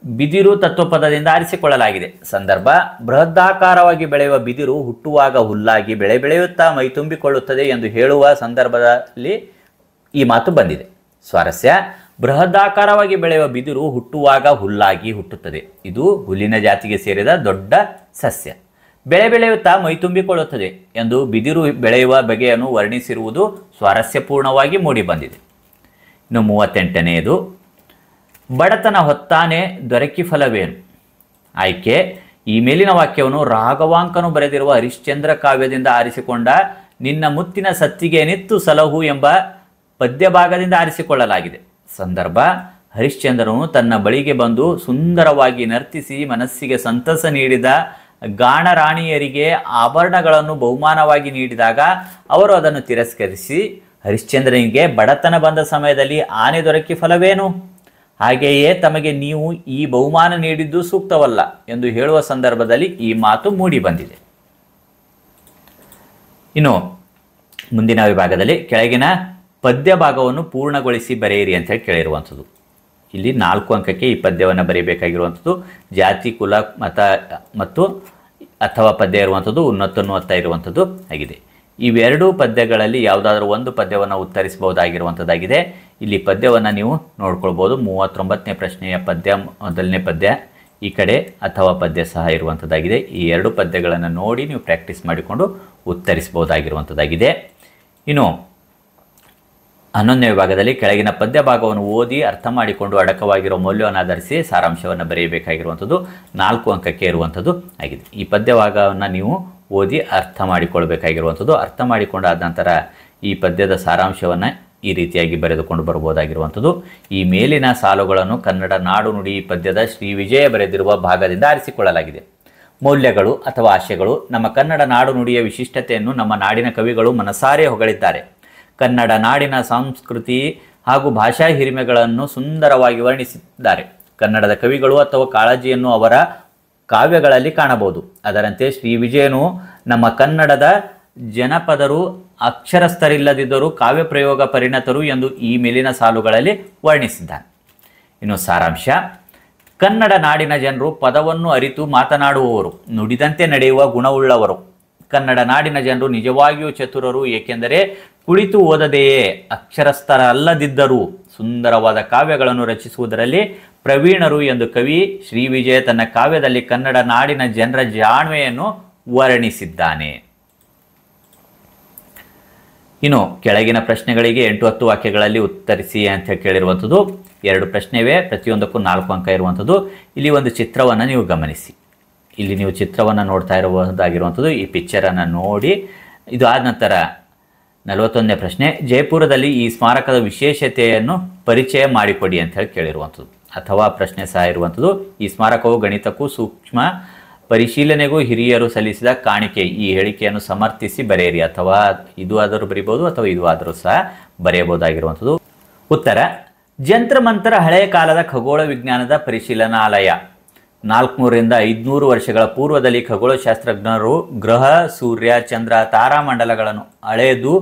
Speaker 1: ಬಿದಿರು ತತ್ವಪದದಿಂದ ಆರಿಸಿಕೊಳ್ಳಲಾಗಿದೆ. ಸಂದರ್ಭ: ಬೃಹದಾಕಾರವಾಗಿ ಬೆಳೆಯುವ ಬಿದಿರು ಹುಟ್ಟುವಾಗ ಹುಲ್ಲಾಗಿ ಬೆಳೆ ಬೆಳೆಯುತ್ತಾ ಮೈತುಂಬಿಕೊಳ್ಳುತ್ತದೆ ಎಂದು ಹೇಳುವ ಸಂದರ್ಭದಲ್ಲಿ ಈ ಮಾತು ಬಂದಿದೆ. ಸ್ವಾರಸ್ಯ: ಬೃಹದಾಕಾರವಾಗಿ ಬೆಳೆಯುವ ಬಿದಿರು ಹುಟ್ಟುವಾಗ ಹುಲ್ಲಾಗಿ ಹುಟ್ಟುತ್ತದೆ. ಇದು ಹುಲ್ಲಿನ ಜಾತಿಗೆ ಸೇರಿದ ದೊಡ್ಡ ಸಸ್ಯ. ಬೆಳೆ ಬೆಳೆಯುತ್ತಾ ಮೈತುಂಬಿಕೊಳ್ಳುತ್ತದೆ ಎಂದು ಬಿದಿರು ಬೆಳೆಯುವ ಬಗೆಯನ್ನು ವರ್ಣಿಸಿರುವುದು ಸ್ವಾರಸ್ಯಪೂರ್ಣವಾಗಿ ಮೂಡಿಬಂದಿದೆ. ಇನ್ನು 38ನೇದು: ಬಡತನ ಹೊತ್ತಾನೆ ದೊರಕಿ ಫಲವೇನು. ಆಯ್ಕೆ: ಈ ಮೇಲಿನ ವಾಕ್ಯವನ್ನು ರಾಘವಾಂಕನು ಬರೆದಿರುವ ಹರಿಶ್ಚಂದ್ರ ಕಾವ್ಯದಿಂದ ಆರಿಸಿಕೊಂಡ ನಿನ್ನ ಮುತ್ತಿನ ಸತ್ತಿಗೆ ನಿತ್ತು ಸಲಹು ಎಂಬ ಪದ್ಯ ಭಾಗದಿಂದ ಆರಿಸಿಕೊಳ್ಳಲಾಗಿದೆ. ಸಂದರ್ಭ: ಹರಿಶ್ಚಂದ್ರನು ತನ್ನ ಬಳಿಗೆ ಬಂದು ಸುಂದರವಾಗಿ ನರ್ತಿಸಿ ಮನಸ್ಸಿಗೆ ಸಂತಸ ನೀಡಿದ ಗಾಣರಾಣಿಯರಿಗೆ ಆಭರಣಗಳನ್ನು ಬಹುಮಾನವಾಗಿ ನೀಡಿದಾಗ ಅವರು ಅದನ್ನು ತಿರಸ್ಕರಿಸಿ ಹರಿಶ್ಚಂದ್ರನಿಗೆ ಬಡತನ ಬಂದ ಸಮಯದಲ್ಲಿ ಆನೆ ದೊರಕಿ ಫಲವೇನು, ಹಾಗೆಯೇ ತಮಗೆ ನೀವು ಈ ಬಹುಮಾನ ನೀಡಿದ್ದು ಸೂಕ್ತವಲ್ಲ ಎಂದು ಹೇಳುವ ಸಂದರ್ಭದಲ್ಲಿ ಈ ಮಾತು ಮೂಡಿ ಬಂದಿದೆ. ಇನ್ನು ಮುಂದಿನ ವಿಭಾಗದಲ್ಲಿ ಕೆಳಗಿನ ಪದ್ಯ ಭಾಗವನ್ನು ಪೂರ್ಣಗೊಳಿಸಿ ಬರೆಯಿರಿ ಅಂತ ಹೇಳಿ ಕೇಳಿರುವಂಥದ್ದು. ಇಲ್ಲಿ 4 ಅಂಕಕ್ಕೆ ಈ ಪದ್ಯವನ್ನು ಬರೀಬೇಕಾಗಿರುವಂಥದ್ದು. ಜಾತಿ, ಕುಲ, ಮತ ಮತ್ತು ಅಥವಾ ಪದ್ಯ ಇರುವಂಥದ್ದು, ಉನ್ನತ ಇರುವಂಥದ್ದು ಆಗಿದೆ. ಇವೆರಡೂ ಪದ್ಯಗಳಲ್ಲಿ ಯಾವುದಾದ್ರೂ ಒಂದು ಪದ್ಯವನ್ನು ಉತ್ತರಿಸಬಹುದಾಗಿರುವಂಥದ್ದಾಗಿದೆ. ಇಲ್ಲಿ ಪದ್ಯವನ್ನು ನೀವು ನೋಡ್ಕೊಳ್ಬೋದು. 39ನೇ ಪ್ರಶ್ನೆಯ ಪದ್ಯ, ಮೊದಲನೇ ಪದ್ಯ ಈ ಕಡೆ ಅಥವಾ ಪದ್ಯ ಸಹ ಇರುವಂಥದ್ದಾಗಿದೆ. ಈ 2 ಪದ್ಯಗಳನ್ನು ನೋಡಿ ನೀವು ಪ್ರಾಕ್ಟೀಸ್ ಮಾಡಿಕೊಂಡು ಉತ್ತರಿಸಬಹುದಾಗಿರುವಂಥದ್ದಾಗಿದೆ. ಇನ್ನು 11ನೇ ವಿಭಾಗದಲ್ಲಿ ಕೆಳಗಿನ ಪದ್ಯ ಭಾಗವನ್ನು ಓದಿ ಅರ್ಥ ಮಾಡಿಕೊಂಡು ಅಡಕವಾಗಿರೋ ಮೌಲ್ಯವನ್ನು ಆಧರಿಸಿ ಸಾರಾಂಶವನ್ನು ಬರೆಯಬೇಕಾಗಿರುವಂಥದ್ದು. 4 ಅಂಕಕ್ಕೆ ಇರುವಂಥದ್ದು ಆಗಿದೆ. ಈ ಪದ್ಯ ಭಾಗವನ್ನು ನೀವು ಓದಿ ಅರ್ಥ ಮಾಡಿಕೊಳ್ಬೇಕಾಗಿರುವಂಥದ್ದು. ಅರ್ಥ ಮಾಡಿಕೊಂಡಾದ ನಂತರ ಈ ಪದ್ಯದ ಸಾರಾಂಶವನ್ನು ಈ ರೀತಿಯಾಗಿ ಬರೆದುಕೊಂಡು ಬರಬಹುದಾಗಿರುವಂಥದ್ದು. ಈ ಮೇಲಿನ ಸಾಲುಗಳನ್ನು ಕನ್ನಡ ನಾಡು ನುಡಿ ಪದ್ಯದ ಶ್ರೀ ವಿಜಯ ಬರೆದಿರುವ ಭಾಗದಿಂದ ಆರಿಸಿಕೊಳ್ಳಲಾಗಿದೆ. ಮೌಲ್ಯಗಳು ಅಥವಾ ಆಶಯಗಳು: ನಮ್ಮ ಕನ್ನಡ ನಾಡು ನುಡಿಯ ವಿಶಿಷ್ಟತೆಯನ್ನು ನಮ್ಮ ನಾಡಿನ ಕವಿಗಳು ಮನಸಾರೆ ಹೊಗಳಿದ್ದಾರೆ. ಕನ್ನಡ ನಾಡಿನ ಸಂಸ್ಕೃತಿ ಹಾಗೂ ಭಾಷಾ ಹಿರಿಮೆಗಳನ್ನು ಸುಂದರವಾಗಿ ವರ್ಣಿಸಿದ್ದಾರೆ. ಕನ್ನಡದ ಕವಿಗಳು ಅಥವಾ ಕಾಳಜಿಯನ್ನು ಅವರ ಕಾವ್ಯಗಳಲ್ಲಿ ಕಾಣಬಹುದು. ಅದರಂತೆ ಶ್ರೀ ವಿಜಯನು ನಮ್ಮ ಕನ್ನಡದ ಜನಪದರು ಅಕ್ಷರಸ್ಥರಿಲ್ಲದಿದ್ದರೂ ಕಾವ್ಯ ಪ್ರಯೋಗ ಪರಿಣತರು ಎಂದು ಈ ಮೇಲಿನ ಸಾಲುಗಳಲ್ಲಿ ವರ್ಣಿಸಿದ್ದಾನೆ. ಇನ್ನು ಸಾರಾಂಶ: ಕನ್ನಡ ನಾಡಿನ ಜನರು ಪದವನ್ನು ಅರಿತು ಮಾತನಾಡುವವರು, ನುಡಿದಂತೆ ನಡೆಯುವ ಗುಣವುಳ್ಳವರು. ಕನ್ನಡ ನಾಡಿನ ಜನರು ನಿಜವಾಗಿಯೂ ಚತುರರು, ಏಕೆಂದರೆ ಕುಳಿತು ಓದದೆಯೇ ಅಕ್ಷರಸ್ಥರಲ್ಲದಿದ್ದರೂ ಸುಂದರವಾದ ಕಾವ್ಯಗಳನ್ನು ರಚಿಸುವುದರಲ್ಲಿ ಪ್ರವೀಣರು ಎಂದು ಕವಿ ಶ್ರೀ ವಿಜಯ ತನ್ನ ಕಾವ್ಯದಲ್ಲಿ ಕನ್ನಡ ನಾಡಿನ ಜನರ ಜಾಣ್ಮೆಯನ್ನು ವರ್ಣಿಸಿದ್ದಾನೆ. ಇನ್ನು ಕೆಳಗಿನ ಪ್ರಶ್ನೆಗಳಿಗೆ 8-10 ವಾಕ್ಯಗಳಲ್ಲಿ ಉತ್ತರಿಸಿ ಅಂತ ಕೇಳಿರುವಂಥದ್ದು. 2 ಪ್ರಶ್ನೆ ಇವೆ, ಪ್ರತಿಯೊಂದಕ್ಕೂ 4 ಅಂಕ ಇರುವಂಥದ್ದು. ಇಲ್ಲಿ ಒಂದು ಚಿತ್ರವನ್ನು ನೀವು ಗಮನಿಸಿ. ಇಲ್ಲಿ ನೀವು ಚಿತ್ರವನ್ನು ನೋಡ್ತಾ ಇರಬಹುದಾಗಿರುವಂಥದ್ದು. ಈ ಪಿಕ್ಚರನ್ನು ನೋಡಿ ಇದು ಆದ ನಂತರ 41ನೇ ಪ್ರಶ್ನೆ: ಜೈಪುರದಲ್ಲಿ ಈ ಸ್ಮಾರಕದ ವಿಶೇಷತೆಯನ್ನು ಪರಿಚಯ ಮಾಡಿಕೊಡಿ ಅಂತ ಹೇಳಿ ಕೇಳಿರುವಂಥದ್ದು. ಅಥವಾ ಪ್ರಶ್ನೆ ಸಹ ಇರುವಂಥದ್ದು: ಈ ಸ್ಮಾರಕವು ಗಣಿತಕ್ಕೂ ಸೂಕ್ಷ್ಮ ಪರಿಶೀಲನೆಗೂ ಹಿರಿಯರು ಸಲ್ಲಿಸಿದ ಕಾಣಿಕೆ. ಈ ಹೇಳಿಕೆಯನ್ನು ಸಮರ್ಥಿಸಿ ಬರೆಯಿರಿ. ಅಥವಾ ಇದು ಆದರೂ ಬರೀಬಹುದು ಅಥವಾ ಇದು ಆದರೂ ಸಹ ಬರೆಯಬಹುದಾಗಿರುವಂಥದ್ದು. ಉತ್ತರ: ಜಂತ್ರಮಂತ್ರ ಹಳೆಯ ಕಾಲದ ಖಗೋಳ ವಿಜ್ಞಾನದ ಪರಿಶೀಲನಾಲಯ. 400ರಿಂದ 500 ವರ್ಷಗಳ ಪೂರ್ವದಲ್ಲಿ ಖಗೋಳಶಾಸ್ತ್ರಜ್ಞರು ಗ್ರಹ, ಸೂರ್ಯ, ಚಂದ್ರ, ತಾರಾಮಂಡಲಗಳನ್ನು ಅಳೆದು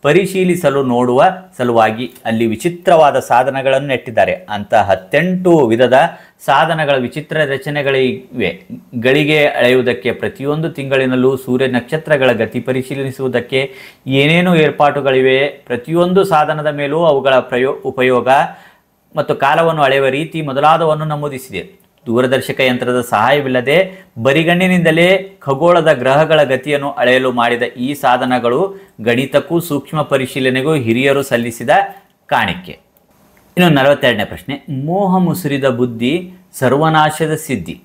Speaker 1: ಪರಿಶೀಲಿಸಲು ನೋಡುವ ಸಲುವಾಗಿ ಅಲ್ಲಿ ವಿಚಿತ್ರವಾದ ಸಾಧನಗಳನ್ನು ನೆಟ್ಟಿದ್ದಾರೆ. ಅಂತಹ 18 ವಿಧದ ಸಾಧನಗಳ ವಿಚಿತ್ರ ರಚನೆಗಳಿವೆ. ಗಳಿಗೆ ಅಳೆಯುವುದಕ್ಕೆ, ಪ್ರತಿಯೊಂದು ತಿಂಗಳಿನಲ್ಲೂ ಸೂರ್ಯ ನಕ್ಷತ್ರಗಳ ಗತಿ ಪರಿಶೀಲಿಸುವುದಕ್ಕೆ ಏನೇನು ಏರ್ಪಾಟುಗಳಿವೆ. ಪ್ರತಿಯೊಂದು ಸಾಧನದ ಮೇಲೂ ಅವುಗಳ ಉಪಯೋಗ ಮತ್ತು ಕಾಲವನ್ನು ಅಳೆಯುವ ರೀತಿ ಮೊದಲಾದವನ್ನು ನಮೂದಿಸಿದೆ. ದೂರದರ್ಶಕ ಯಂತ್ರದ ಸಹಾಯವಿಲ್ಲದೆ ಬರಿಗಣ್ಣಿನಿಂದಲೇ ಖಗೋಳದ ಗ್ರಹಗಳ ಗತಿಯನ್ನು ಅಳೆಯಲು ಮಾಡಿದ ಈ ಸಾಧನಗಳು ಗಣಿತಕ್ಕೂ ಸೂಕ್ಷ್ಮ ಪರಿಶೀಲನೆಗೂ ಹಿರಿಯರು ಸಲ್ಲಿಸಿದ ಕಾಣಿಕೆ. ಇನ್ನು 42ನೇ ಪ್ರಶ್ನೆ: ಮೋಹ ಮುಸುರಿದ ಬುದ್ಧಿ ಸರ್ವನಾಶದ ಸಿದ್ಧಿ.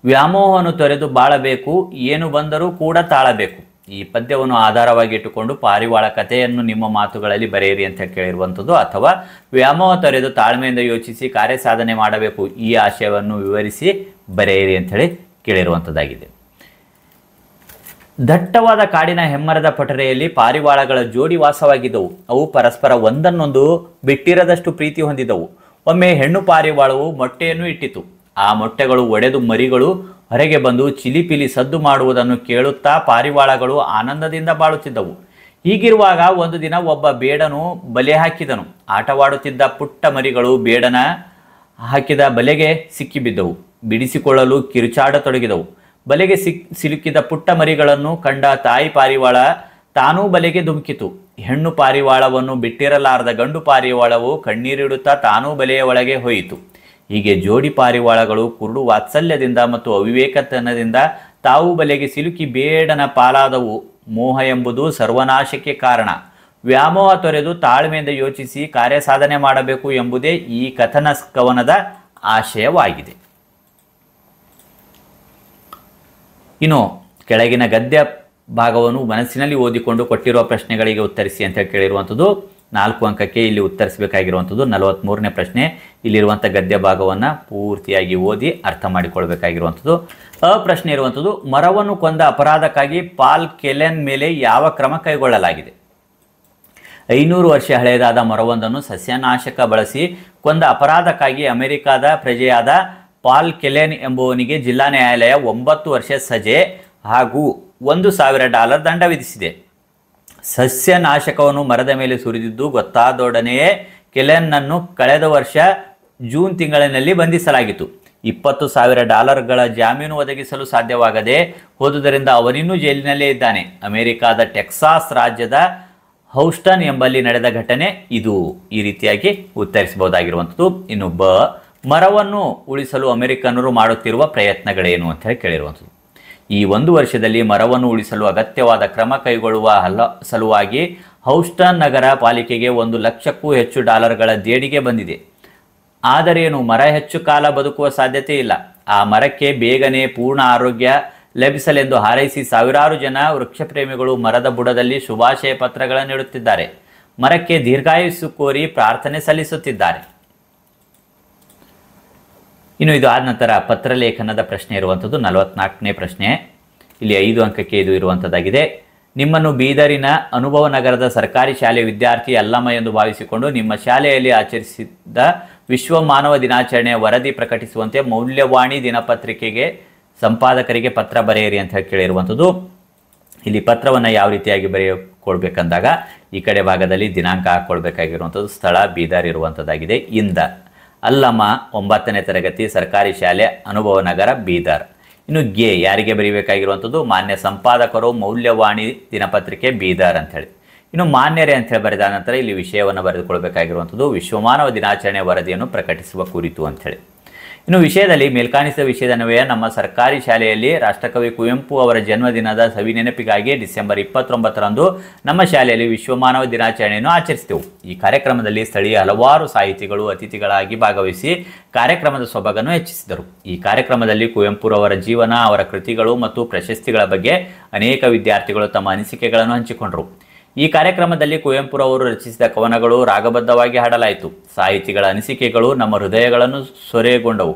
Speaker 1: ವ್ಯಾಮೋಹವನ್ನು ತೊರೆದು ಬಾಳಬೇಕು, ಏನು ಬಂದರೂ ಕೂಡ ತಾಳಬೇಕು. ಈ ಪದ್ಯವನ್ನು ಆಧಾರವಾಗಿ ಇಟ್ಟುಕೊಂಡು ಪಾರಿವಾಳ ಕಥೆಯನ್ನು ನಿಮ್ಮ ಮಾತುಗಳಲ್ಲಿ ಬರೆಯಿರಿ ಅಂತ ಕೇಳಿರುವಂಥದ್ದು. ಅಥವಾ ವ್ಯಾಮೋಹ ತೊರೆದು ತಾಳ್ಮೆಯಿಂದ ಯೋಚಿಸಿ ಕಾರ್ಯ ಸಾಧನೆ ಮಾಡಬೇಕು, ಈ ಆಶಯವನ್ನು ವಿವರಿಸಿ ಬರೆಯಿರಿ ಅಂಥೇಳಿ ಕೇಳಿರುವಂಥದ್ದಾಗಿದೆ. ದಟ್ಟವಾದ ಕಾಡಿನ ಹೆಮ್ಮರದ ಪಟರೆಯಲ್ಲಿ ಪಾರಿವಾಳಗಳ ಜೋಡಿ ವಾಸವಾಗಿದ್ದವು. ಅವು ಪರಸ್ಪರ ಒಂದನ್ನೊಂದು ಬಿಟ್ಟಿರದಷ್ಟು ಪ್ರೀತಿ ಹೊಂದಿದವು. ಒಮ್ಮೆ ಹೆಣ್ಣು ಪಾರಿವಾಳವು ಮೊಟ್ಟೆಯನ್ನು ಇಟ್ಟಿತು. ಆ ಮೊಟ್ಟೆಗಳು ಒಡೆದು ಮರಿಗಳು ಹೊರಗೆ ಬಂದು ಚಿಲಿಪಿಲಿ ಸದ್ದು ಮಾಡುವುದನ್ನು ಕೇಳುತ್ತಾ ಪಾರಿವಾಳಗಳು ಆನಂದದಿಂದ ಬಾಳುತ್ತಿದ್ದವು. ಹೀಗಿರುವಾಗ ಒಂದು ದಿನ ಒಬ್ಬ ಬೇಡನು ಬಲೆ ಹಾಕಿದನು. ಆಟವಾಡುತ್ತಿದ್ದ ಪುಟ್ಟ ಮರಿಗಳು ಬೇಡನ ಹಾಕಿದ ಬಲೆಗೆ ಸಿಕ್ಕಿಬಿದ್ದವು. ಬಿಡಿಸಿಕೊಳ್ಳಲು ಕಿರುಚಾಡತೊಡಗಿದವು. ಬಲೆಗೆ ಸಿಲುಕಿದ ಪುಟ್ಟ ಮರಿಗಳನ್ನು ಕಂಡ ತಾಯಿ ಪಾರಿವಾಳ ತಾನೂ ಬಲೆಗೆ ಧುಮುಕಿತು. ಹೆಣ್ಣು ಪಾರಿವಾಳವನ್ನು ಬಿಟ್ಟಿರಲಾರದ ಗಂಡು ಪಾರಿವಾಳವು ಕಣ್ಣೀರಿಡುತ್ತಾ ತಾನೂ ಬಲೆಯ ಒಳಗೆ ಹೋಯಿತು. ಹೀಗೆ ಜೋಡಿ ಪಾರಿವಾಳಗಳು ಕುರುಡು ವಾತ್ಸಲ್ಯದಿಂದ ಮತ್ತು ಅವಿವೇಕತನದಿಂದ ತಾವು ಬಲೆಗೆ ಸಿಲುಕಿ ಬೇಡನ ಪಾಲಾದವು. ಮೋಹ ಎಂಬುದು ಸರ್ವನಾಶಕ್ಕೆ ಕಾರಣ. ವ್ಯಾಮೋಹ ತೊರೆದು ತಾಳ್ಮೆಯಿಂದ ಯೋಚಿಸಿ ಕಾರ್ಯ ಸಾಧನೆ ಮಾಡಬೇಕು ಎಂಬುದೇ ಈ ಕವನದ ಆಶಯವಾಗಿದೆ. ಇನ್ನು ಕೆಳಗಿನ ಗದ್ಯ ಭಾಗವನ್ನು ಮನಸ್ಸಿನಲ್ಲಿ ಓದಿಕೊಂಡು ಕೊಟ್ಟಿರುವ ಪ್ರಶ್ನೆಗಳಿಗೆ ಉತ್ತರಿಸಿ ಅಂತ ಕೇಳಿರುವಂಥದ್ದು. 4 ಅಂಕಕ್ಕೆ ಇಲ್ಲಿ ಉತ್ತರಿಸಬೇಕಾಗಿರುವಂಥದ್ದು. 43ನೇ ಪ್ರಶ್ನೆ: ಇಲ್ಲಿರುವಂಥ ಗದ್ಯ ಭಾಗವನ್ನು ಪೂರ್ತಿಯಾಗಿ ಓದಿ ಅರ್ಥ ಮಾಡಿಕೊಳ್ಬೇಕಾಗಿರುವಂಥದ್ದು. ಪ್ರಶ್ನೆ ಇರುವಂಥದ್ದು: ಮರವನ್ನು ಕೊಂದ ಅಪರಾಧಕ್ಕಾಗಿ ಪಾಲ್ ಕೆಲೆನ್ ಮೇಲೆ ಯಾವ ಕ್ರಮ ಕೈಗೊಳ್ಳಲಾಗಿದೆ? 500 ವರ್ಷ ಹಳೆಯದಾದ ಮರವೊಂದನ್ನು ಸಸ್ಯನಾಶಕ ಬಳಸಿ ಕೊಂದ ಅಪರಾಧಕ್ಕಾಗಿ ಅಮೆರಿಕಾದ ಪ್ರಜೆಯಾದ ಪಾಲ್ ಕೆಲೆನ್ ಎಂಬುವನಿಗೆ ಜಿಲ್ಲಾ ನ್ಯಾಯಾಲಯ 9 ವರ್ಷ ಸಜೆ ಹಾಗೂ $1,000 ದಂಡ ವಿಧಿಸಿದೆ. ಸಸ್ಯನಾಶಕವನ್ನು ಮರದ ಮೇಲೆ ಸುರಿದಿದ್ದು ಗೊತ್ತಾದೊಡನೆಯೇ ಕೆಲೆನ್ನನ್ನು ಕಳೆದ ವರ್ಷ ಜೂನ್ ತಿಂಗಳಿನಲ್ಲಿ ಬಂಧಿಸಲಾಗಿತ್ತು. $20,000 ಜಾಮೀನು ಒದಗಿಸಲು ಸಾಧ್ಯವಾಗದೆ ಹೋದುದರಿಂದ ಅವನಿನ್ನೂ ಜೈಲಿನಲ್ಲೇ ಇದ್ದಾನೆ. ಅಮೆರಿಕಾದ ಟೆಕ್ಸಾಸ್ ರಾಜ್ಯದ ಹೌಸ್ಟನ್ ಎಂಬಲ್ಲಿ ನಡೆದ ಘಟನೆ ಇದು. ಈ ರೀತಿಯಾಗಿ ಉತ್ತರಿಸಬಹುದಾಗಿರುವಂಥದ್ದು. ಇನ್ನು ಮರವನ್ನು ಉಳಿಸಲು ಅಮೆರಿಕನ್ನರು ಮಾಡುತ್ತಿರುವ ಪ್ರಯತ್ನಗಳೇನು ಅಂತ ಹೇಳಿ ಕೇಳಿರುವಂಥದ್ದು. ಈ 1 ವರ್ಷದಲ್ಲಿ ಮರವನ್ನು ಉಳಿಸಲು ಅಗತ್ಯವಾದ ಕ್ರಮ ಕೈಗೊಳ್ಳುವ ಸಲುವಾಗಿ ಹೌಸ್ಟನ್ ನಗರ ಪಾಲಿಕೆಗೆ $1 ಲಕ್ಷಕ್ಕೂ ಹೆಚ್ಚು ದೇಣಿಗೆ ಬಂದಿದೆ. ಆದರೇನು ಮರ ಹೆಚ್ಚು ಕಾಲ ಬದುಕುವ ಸಾಧ್ಯತೆ ಇಲ್ಲ. ಆ ಮರಕ್ಕೆ ಬೇಗನೆ ಪೂರ್ಣ ಆರೋಗ್ಯ ಲಭಿಸಲೆಂದು ಹಾರೈಸಿ ಸಾವಿರಾರು ಜನ ವೃಕ್ಷಪ್ರೇಮಿಗಳು ಮರದ ಬುಡದಲ್ಲಿ ಶುಭಾಶಯ ಪತ್ರಗಳನ್ನು ಇಡುತ್ತಿದ್ದಾರೆ. ಮರಕ್ಕೆ ದೀರ್ಘಾಯುಸ್ಸು ಕೋರಿ ಪ್ರಾರ್ಥನೆ ಸಲ್ಲಿಸುತ್ತಿದ್ದಾರೆ. ಇನ್ನು ಇದು ಆದ ನಂತರ ಪತ್ರಲೇಖನದ ಪ್ರಶ್ನೆ ಇರುವಂಥದ್ದು. 44ನೇ ಪ್ರಶ್ನೆ. ಇಲ್ಲಿ 5 ಅಂಕಕ್ಕೆ ಇದು ಇರುವಂಥದ್ದಾಗಿದೆ. ನಿಮ್ಮನ್ನು ಬೀದರಿನ ಅನುಭವ ನಗರದ ಸರ್ಕಾರಿ ಶಾಲೆಯ ವಿದ್ಯಾರ್ಥಿ ಅಲ್ಲಮ್ಮ ಎಂದು ಭಾವಿಸಿಕೊಂಡು ನಿಮ್ಮ ಶಾಲೆಯಲ್ಲಿ ಆಚರಿಸಿದ ವಿಶ್ವ ಮಾನವ ದಿನಾಚರಣೆಯ ವರದಿ ಪ್ರಕಟಿಸುವಂತೆ ಮೌಲ್ಯವಾಣಿ ದಿನಪತ್ರಿಕೆಗೆ ಸಂಪಾದಕರಿಗೆ ಪತ್ರ ಬರೆಯಿರಿ ಅಂತ ಹೇಳಿ ಕೇಳಿರುವಂಥದ್ದು. ಇಲ್ಲಿ ಪತ್ರವನ್ನು ಯಾವ ರೀತಿಯಾಗಿ ಬರೆಯಕೊಳ್ಬೇಕಂದಾಗ ಈ ಕಡೆ ಭಾಗದಲ್ಲಿ ದಿನಾಂಕ ಹಾಕ್ಕೊಳ್ಬೇಕಾಗಿರುವಂಥದ್ದು, ಸ್ಥಳ ಬೀದರ್ ಇರುವಂಥದ್ದಾಗಿದೆ. ಇಂದ ಅಲ್ಲಮ್ಮ 9ನೇ ತರಗತಿ ಸರ್ಕಾರಿ ಶಾಲೆ ಅನುಭವ ನಗರ ಬೀದರ್. ಇನ್ನು ಗೆ ಯಾರಿಗೆ ಬರೀಬೇಕಾಗಿರುವಂಥದ್ದು, ಮಾನ್ಯ ಸಂಪಾದಕರು ಮೌಲ್ಯವಾಣಿ ದಿನಪತ್ರಿಕೆ ಬೀದರ್ ಅಂಥೇಳಿ. ಇನ್ನು ಮಾನ್ಯರೇ ಅಂಥೇಳಿ ಬರೆದ ನಂತರ ಇಲ್ಲಿ ವಿಷಯವನ್ನು ಬರೆದುಕೊಳ್ಬೇಕಾಗಿರುವಂಥದ್ದು, ವಿಶ್ವಮಾನವ ದಿನಾಚರಣೆ ವರದಿಯನ್ನು ಪ್ರಕಟಿಸುವ ಕುರಿತು ಅಂಥೇಳಿ. ಇನ್ನು ವಿಷಯದಲ್ಲಿ ಮೇಲ್ಕಾಣಿಸಿದ ವಿಷಯದನ್ವಯ ನಮ್ಮ ಸರ್ಕಾರಿ ಶಾಲೆಯಲ್ಲಿ ರಾಷ್ಟ್ರಕವಿ ಕುವೆಂಪು ಅವರ ಜನ್ಮದಿನದ ಸವಿನೆನಪಿಗಾಗಿ ಡಿಸೆಂಬರ್ 29ರಂದು ನಮ್ಮ ಶಾಲೆಯಲ್ಲಿ ವಿಶ್ವಮಾನವ ದಿನಾಚರಣೆಯನ್ನು ಆಚರಿಸಿದೆವು. ಈ ಕಾರ್ಯಕ್ರಮದಲ್ಲಿ ಸ್ಥಳೀಯ ಹಲವಾರು ಸಾಹಿತಿಗಳು ಅತಿಥಿಗಳಾಗಿ ಭಾಗವಹಿಸಿ ಕಾರ್ಯಕ್ರಮದ ಸೊಬಗನ್ನು ಹೆಚ್ಚಿಸಿದರು. ಈ ಕಾರ್ಯಕ್ರಮದಲ್ಲಿ ಕುವೆಂಪುರವರ ಜೀವನ, ಅವರ ಕೃತಿಗಳು ಮತ್ತು ಪ್ರಶಸ್ತಿಗಳ ಬಗ್ಗೆ ಅನೇಕ ವಿದ್ಯಾರ್ಥಿಗಳು ತಮ್ಮ ಅನಿಸಿಕೆಗಳನ್ನು ಹಂಚಿಕೊಂಡರು. ಈ ಕಾರ್ಯಕ್ರಮದಲ್ಲಿ ಕುವೆಂಪುರವರು ರಚಿಸಿದ ಕವನಗಳು ರಾಗಬದ್ಧವಾಗಿ ಹಾಡಲಾಯಿತು. ಸಾಹಿತಿಗಳ ಅನಿಸಿಕೆಗಳು ನಮ್ಮ ಹೃದಯಗಳನ್ನು ಸೊರೆಗೊಂಡವು.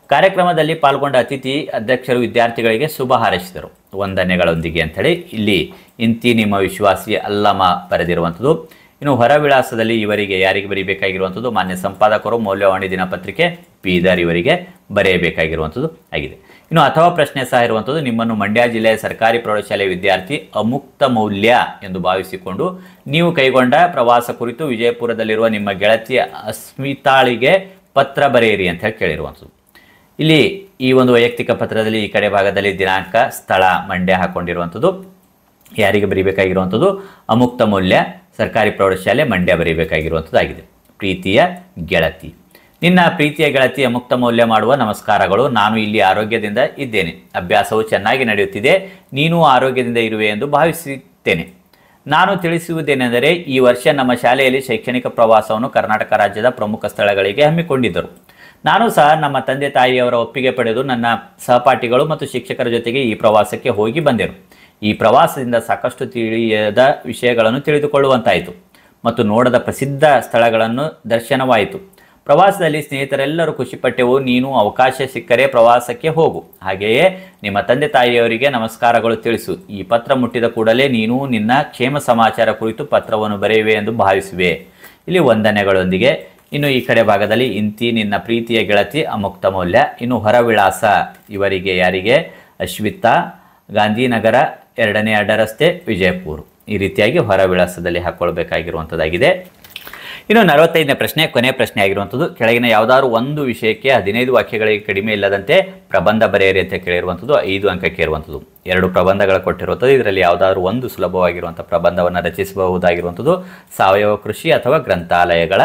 Speaker 1: ಕಾರ್ಯಕ್ರಮದಲ್ಲಿ ಪಾಲ್ಗೊಂಡ ಅತಿಥಿ ಅಧ್ಯಕ್ಷರು ವಿದ್ಯಾರ್ಥಿಗಳಿಗೆ ಶುಭ ಹಾರೈಸಿದರು. ವಂದನೆಗಳೊಂದಿಗೆ ಅಂಥೇಳಿ ಇಲ್ಲಿ ಇಂತಿ ನಿಮ್ಮ ವಿಶ್ವಾಸಿ ಅಲ್ಲಮ ಬರೆದಿರುವಂಥದ್ದು. ಇನ್ನು ಹೊರವಿಳಾಸದಲ್ಲಿ ಇವರಿಗೆ ಯಾರಿಗೆ ಬರೀಬೇಕಾಗಿರುವಂಥದ್ದು, ಮಾನ್ಯ ಸಂಪಾದಕರು ಮೌಲ್ಯವಾಣಿ ದಿನಪತ್ರಿಕೆ ಬೀದರ್ ಇವರಿಗೆ ಬರೆಯಬೇಕಾಗಿರುವಂಥದ್ದು ಆಗಿದೆ. ಇನ್ನು ಅಥವಾ ಪ್ರಶ್ನೆ ಸಹ ಇರುವಂಥದ್ದು, ನಿಮ್ಮನ್ನು ಮಂಡ್ಯ ಜಿಲ್ಲೆಯ ಸರ್ಕಾರಿ ಪ್ರೌಢಶಾಲೆಯ ವಿದ್ಯಾರ್ಥಿ ಅಮುಕ್ತ ಮೌಲ್ಯ ಎಂದು ಭಾವಿಸಿಕೊಂಡು ನೀವು ಕೈಗೊಂಡ ಪ್ರವಾಸ ಕುರಿತು ವಿಜಯಪುರದಲ್ಲಿರುವ ನಿಮ್ಮ ಗೆಳತಿ ಅಸ್ಮಿತಾಳಿಗೆ ಪತ್ರ ಬರೆಯಿರಿ ಅಂತ ಹೇಳಿ ಕೇಳಿರುವಂಥದ್ದು. ಇಲ್ಲಿ ಈ ಒಂದು ವೈಯಕ್ತಿಕ ಪತ್ರದಲ್ಲಿ ಈ ಕಡೆ ಭಾಗದಲ್ಲಿ ದಿನಾಂಕ, ಸ್ಥಳ ಮಂಡ್ಯ ಹಾಕೊಂಡಿರುವಂಥದ್ದು. ಯಾರಿಗೆ ಬರೀಬೇಕಾಗಿರುವಂಥದ್ದು, ಅಮುಕ್ತ ಮೌಲ್ಯ ಸರ್ಕಾರಿ ಪ್ರೌಢಶಾಲೆ ಮಂಡ್ಯ ಬರೀಬೇಕಾಗಿರುವಂಥದ್ದು ಆಗಿದೆ. ಪ್ರೀತಿಯ ಗೆಳತಿ, ನಿನ್ನ ಪ್ರೀತಿಯ ಗೆಳತಿ ಅಮುಕ್ತ ಮೌಲ್ಯ ಮಾಡುವ ನಮಸ್ಕಾರಗಳು. ನಾನು ಇಲ್ಲಿ ಆರೋಗ್ಯದಿಂದ ಇದ್ದೇನೆ. ಅಭ್ಯಾಸವು ಚೆನ್ನಾಗಿ ನಡೆಯುತ್ತಿದೆ. ನೀನು ಆರೋಗ್ಯದಿಂದ ಇರುವೆ ಎಂದು ಭಾವಿಸುತ್ತೇನೆ. ನಾನು ತಿಳಿಸುವುದೇನೆಂದರೆ, ಈ ವರ್ಷ ನಮ್ಮ ಶಾಲೆಯಲ್ಲಿ ಶೈಕ್ಷಣಿಕ ಪ್ರವಾಸವನ್ನು ಕರ್ನಾಟಕ ರಾಜ್ಯದ ಪ್ರಮುಖ ಸ್ಥಳಗಳಿಗೆ ಹಮ್ಮಿಕೊಂಡಿದ್ದರು. ನಾನು ಸಹ ನಮ್ಮ ತಂದೆ ತಾಯಿಯವರ ಒಪ್ಪಿಗೆ ಪಡೆದು ನನ್ನ ಸಹಪಾಠಿಗಳು ಮತ್ತು ಶಿಕ್ಷಕರ ಜೊತೆಗೆ ಈ ಪ್ರವಾಸಕ್ಕೆ ಹೋಗಿ ಬಂದೆನು. ಈ ಪ್ರವಾಸದಿಂದ ಸಾಕಷ್ಟು ತಿಳಿಯದ ವಿಷಯಗಳನ್ನು ತಿಳಿದುಕೊಳ್ಳುವಂತಾಯಿತು ಮತ್ತು ನೋಡದ ಪ್ರಸಿದ್ಧ ಸ್ಥಳಗಳನ್ನು ದರ್ಶನವಾಯಿತು. ಪ್ರವಾಸದಲ್ಲಿ ಸ್ನೇಹಿತರೆಲ್ಲರೂ ಖುಷಿಪಟ್ಟೆವು. ನೀನು ಅವಕಾಶ ಸಿಕ್ಕರೆ ಪ್ರವಾಸಕ್ಕೆ ಹೋಗು. ಹಾಗೆಯೇ ನಿಮ್ಮ ತಂದೆ ತಾಯಿಯವರಿಗೆ ನಮಸ್ಕಾರಗಳು ತಿಳಿಸು. ಈ ಪತ್ರ ಮುಟ್ಟಿದ ಕೂಡಲೇ ನೀನು ನಿನ್ನ ಕ್ಷೇಮ ಸಮಾಚಾರ ಕುರಿತು ಪತ್ರವನ್ನು ಬರೆಯುವೆ ಎಂದು ಭಾವಿಸುವೆ. ಇಲ್ಲಿ ವಂದನೆಗಳೊಂದಿಗೆ. ಇನ್ನು ಈ ಕಡೆ ಭಾಗದಲ್ಲಿ ಇಂತಿ ನಿನ್ನ ಪ್ರೀತಿಯ ಗೆಳತಿ ಅಮುಕ್ತ ಮೌಲ್ಯ. ಇನ್ನು ಹೊರವಿಳಾಸ ಇವರಿಗೆ ಯಾರಿಗೆ, ಅಶ್ವಿತಾ, ಗಾಂಧಿನಗರ 2ನೇ ಅಡ್ಡ ರಸ್ತೆ ವಿಜಯಪುರ. ಈ ರೀತಿಯಾಗಿ ಹೊರವಿಳಾಸದಲ್ಲಿ ಹಾಕ್ಕೊಳ್ಬೇಕಾಗಿರುವಂಥದ್ದಾಗಿದೆ. ಇನ್ನು 45ನೇ ಪ್ರಶ್ನೆ, ಕೊನೆಯ ಪ್ರಶ್ನೆ ಆಗಿರುವಂಥದ್ದು, ಕೆಳಗಿನ ಯಾವುದಾದ್ರು ಒಂದು ವಿಷಯಕ್ಕೆ 15 ವಾಕ್ಯಗಳಿಗೆ ಕಡಿಮೆ ಇಲ್ಲದಂತೆ ಪ್ರಬಂಧ ಬರೆಯಿರಿ ಅಂತ ಕೇಳಿರುವಂಥದ್ದು. 5 ಅಂಕಕ್ಕೆ ಇರುವಂಥದ್ದು. 2 ಪ್ರಬಂಧಗಳು ಕೊಟ್ಟಿರುವಂಥದ್ದು. ಇದರಲ್ಲಿ ಯಾವುದಾದ್ರು ಒಂದು ಸುಲಭವಾಗಿರುವಂಥ ಪ್ರಬಂಧವನ್ನು ರಚಿಸಬಹುದಾಗಿರುವಂಥದ್ದು. ಸಾವಯವ ಕೃಷಿ ಅಥವಾ ಗ್ರಂಥಾಲಯಗಳ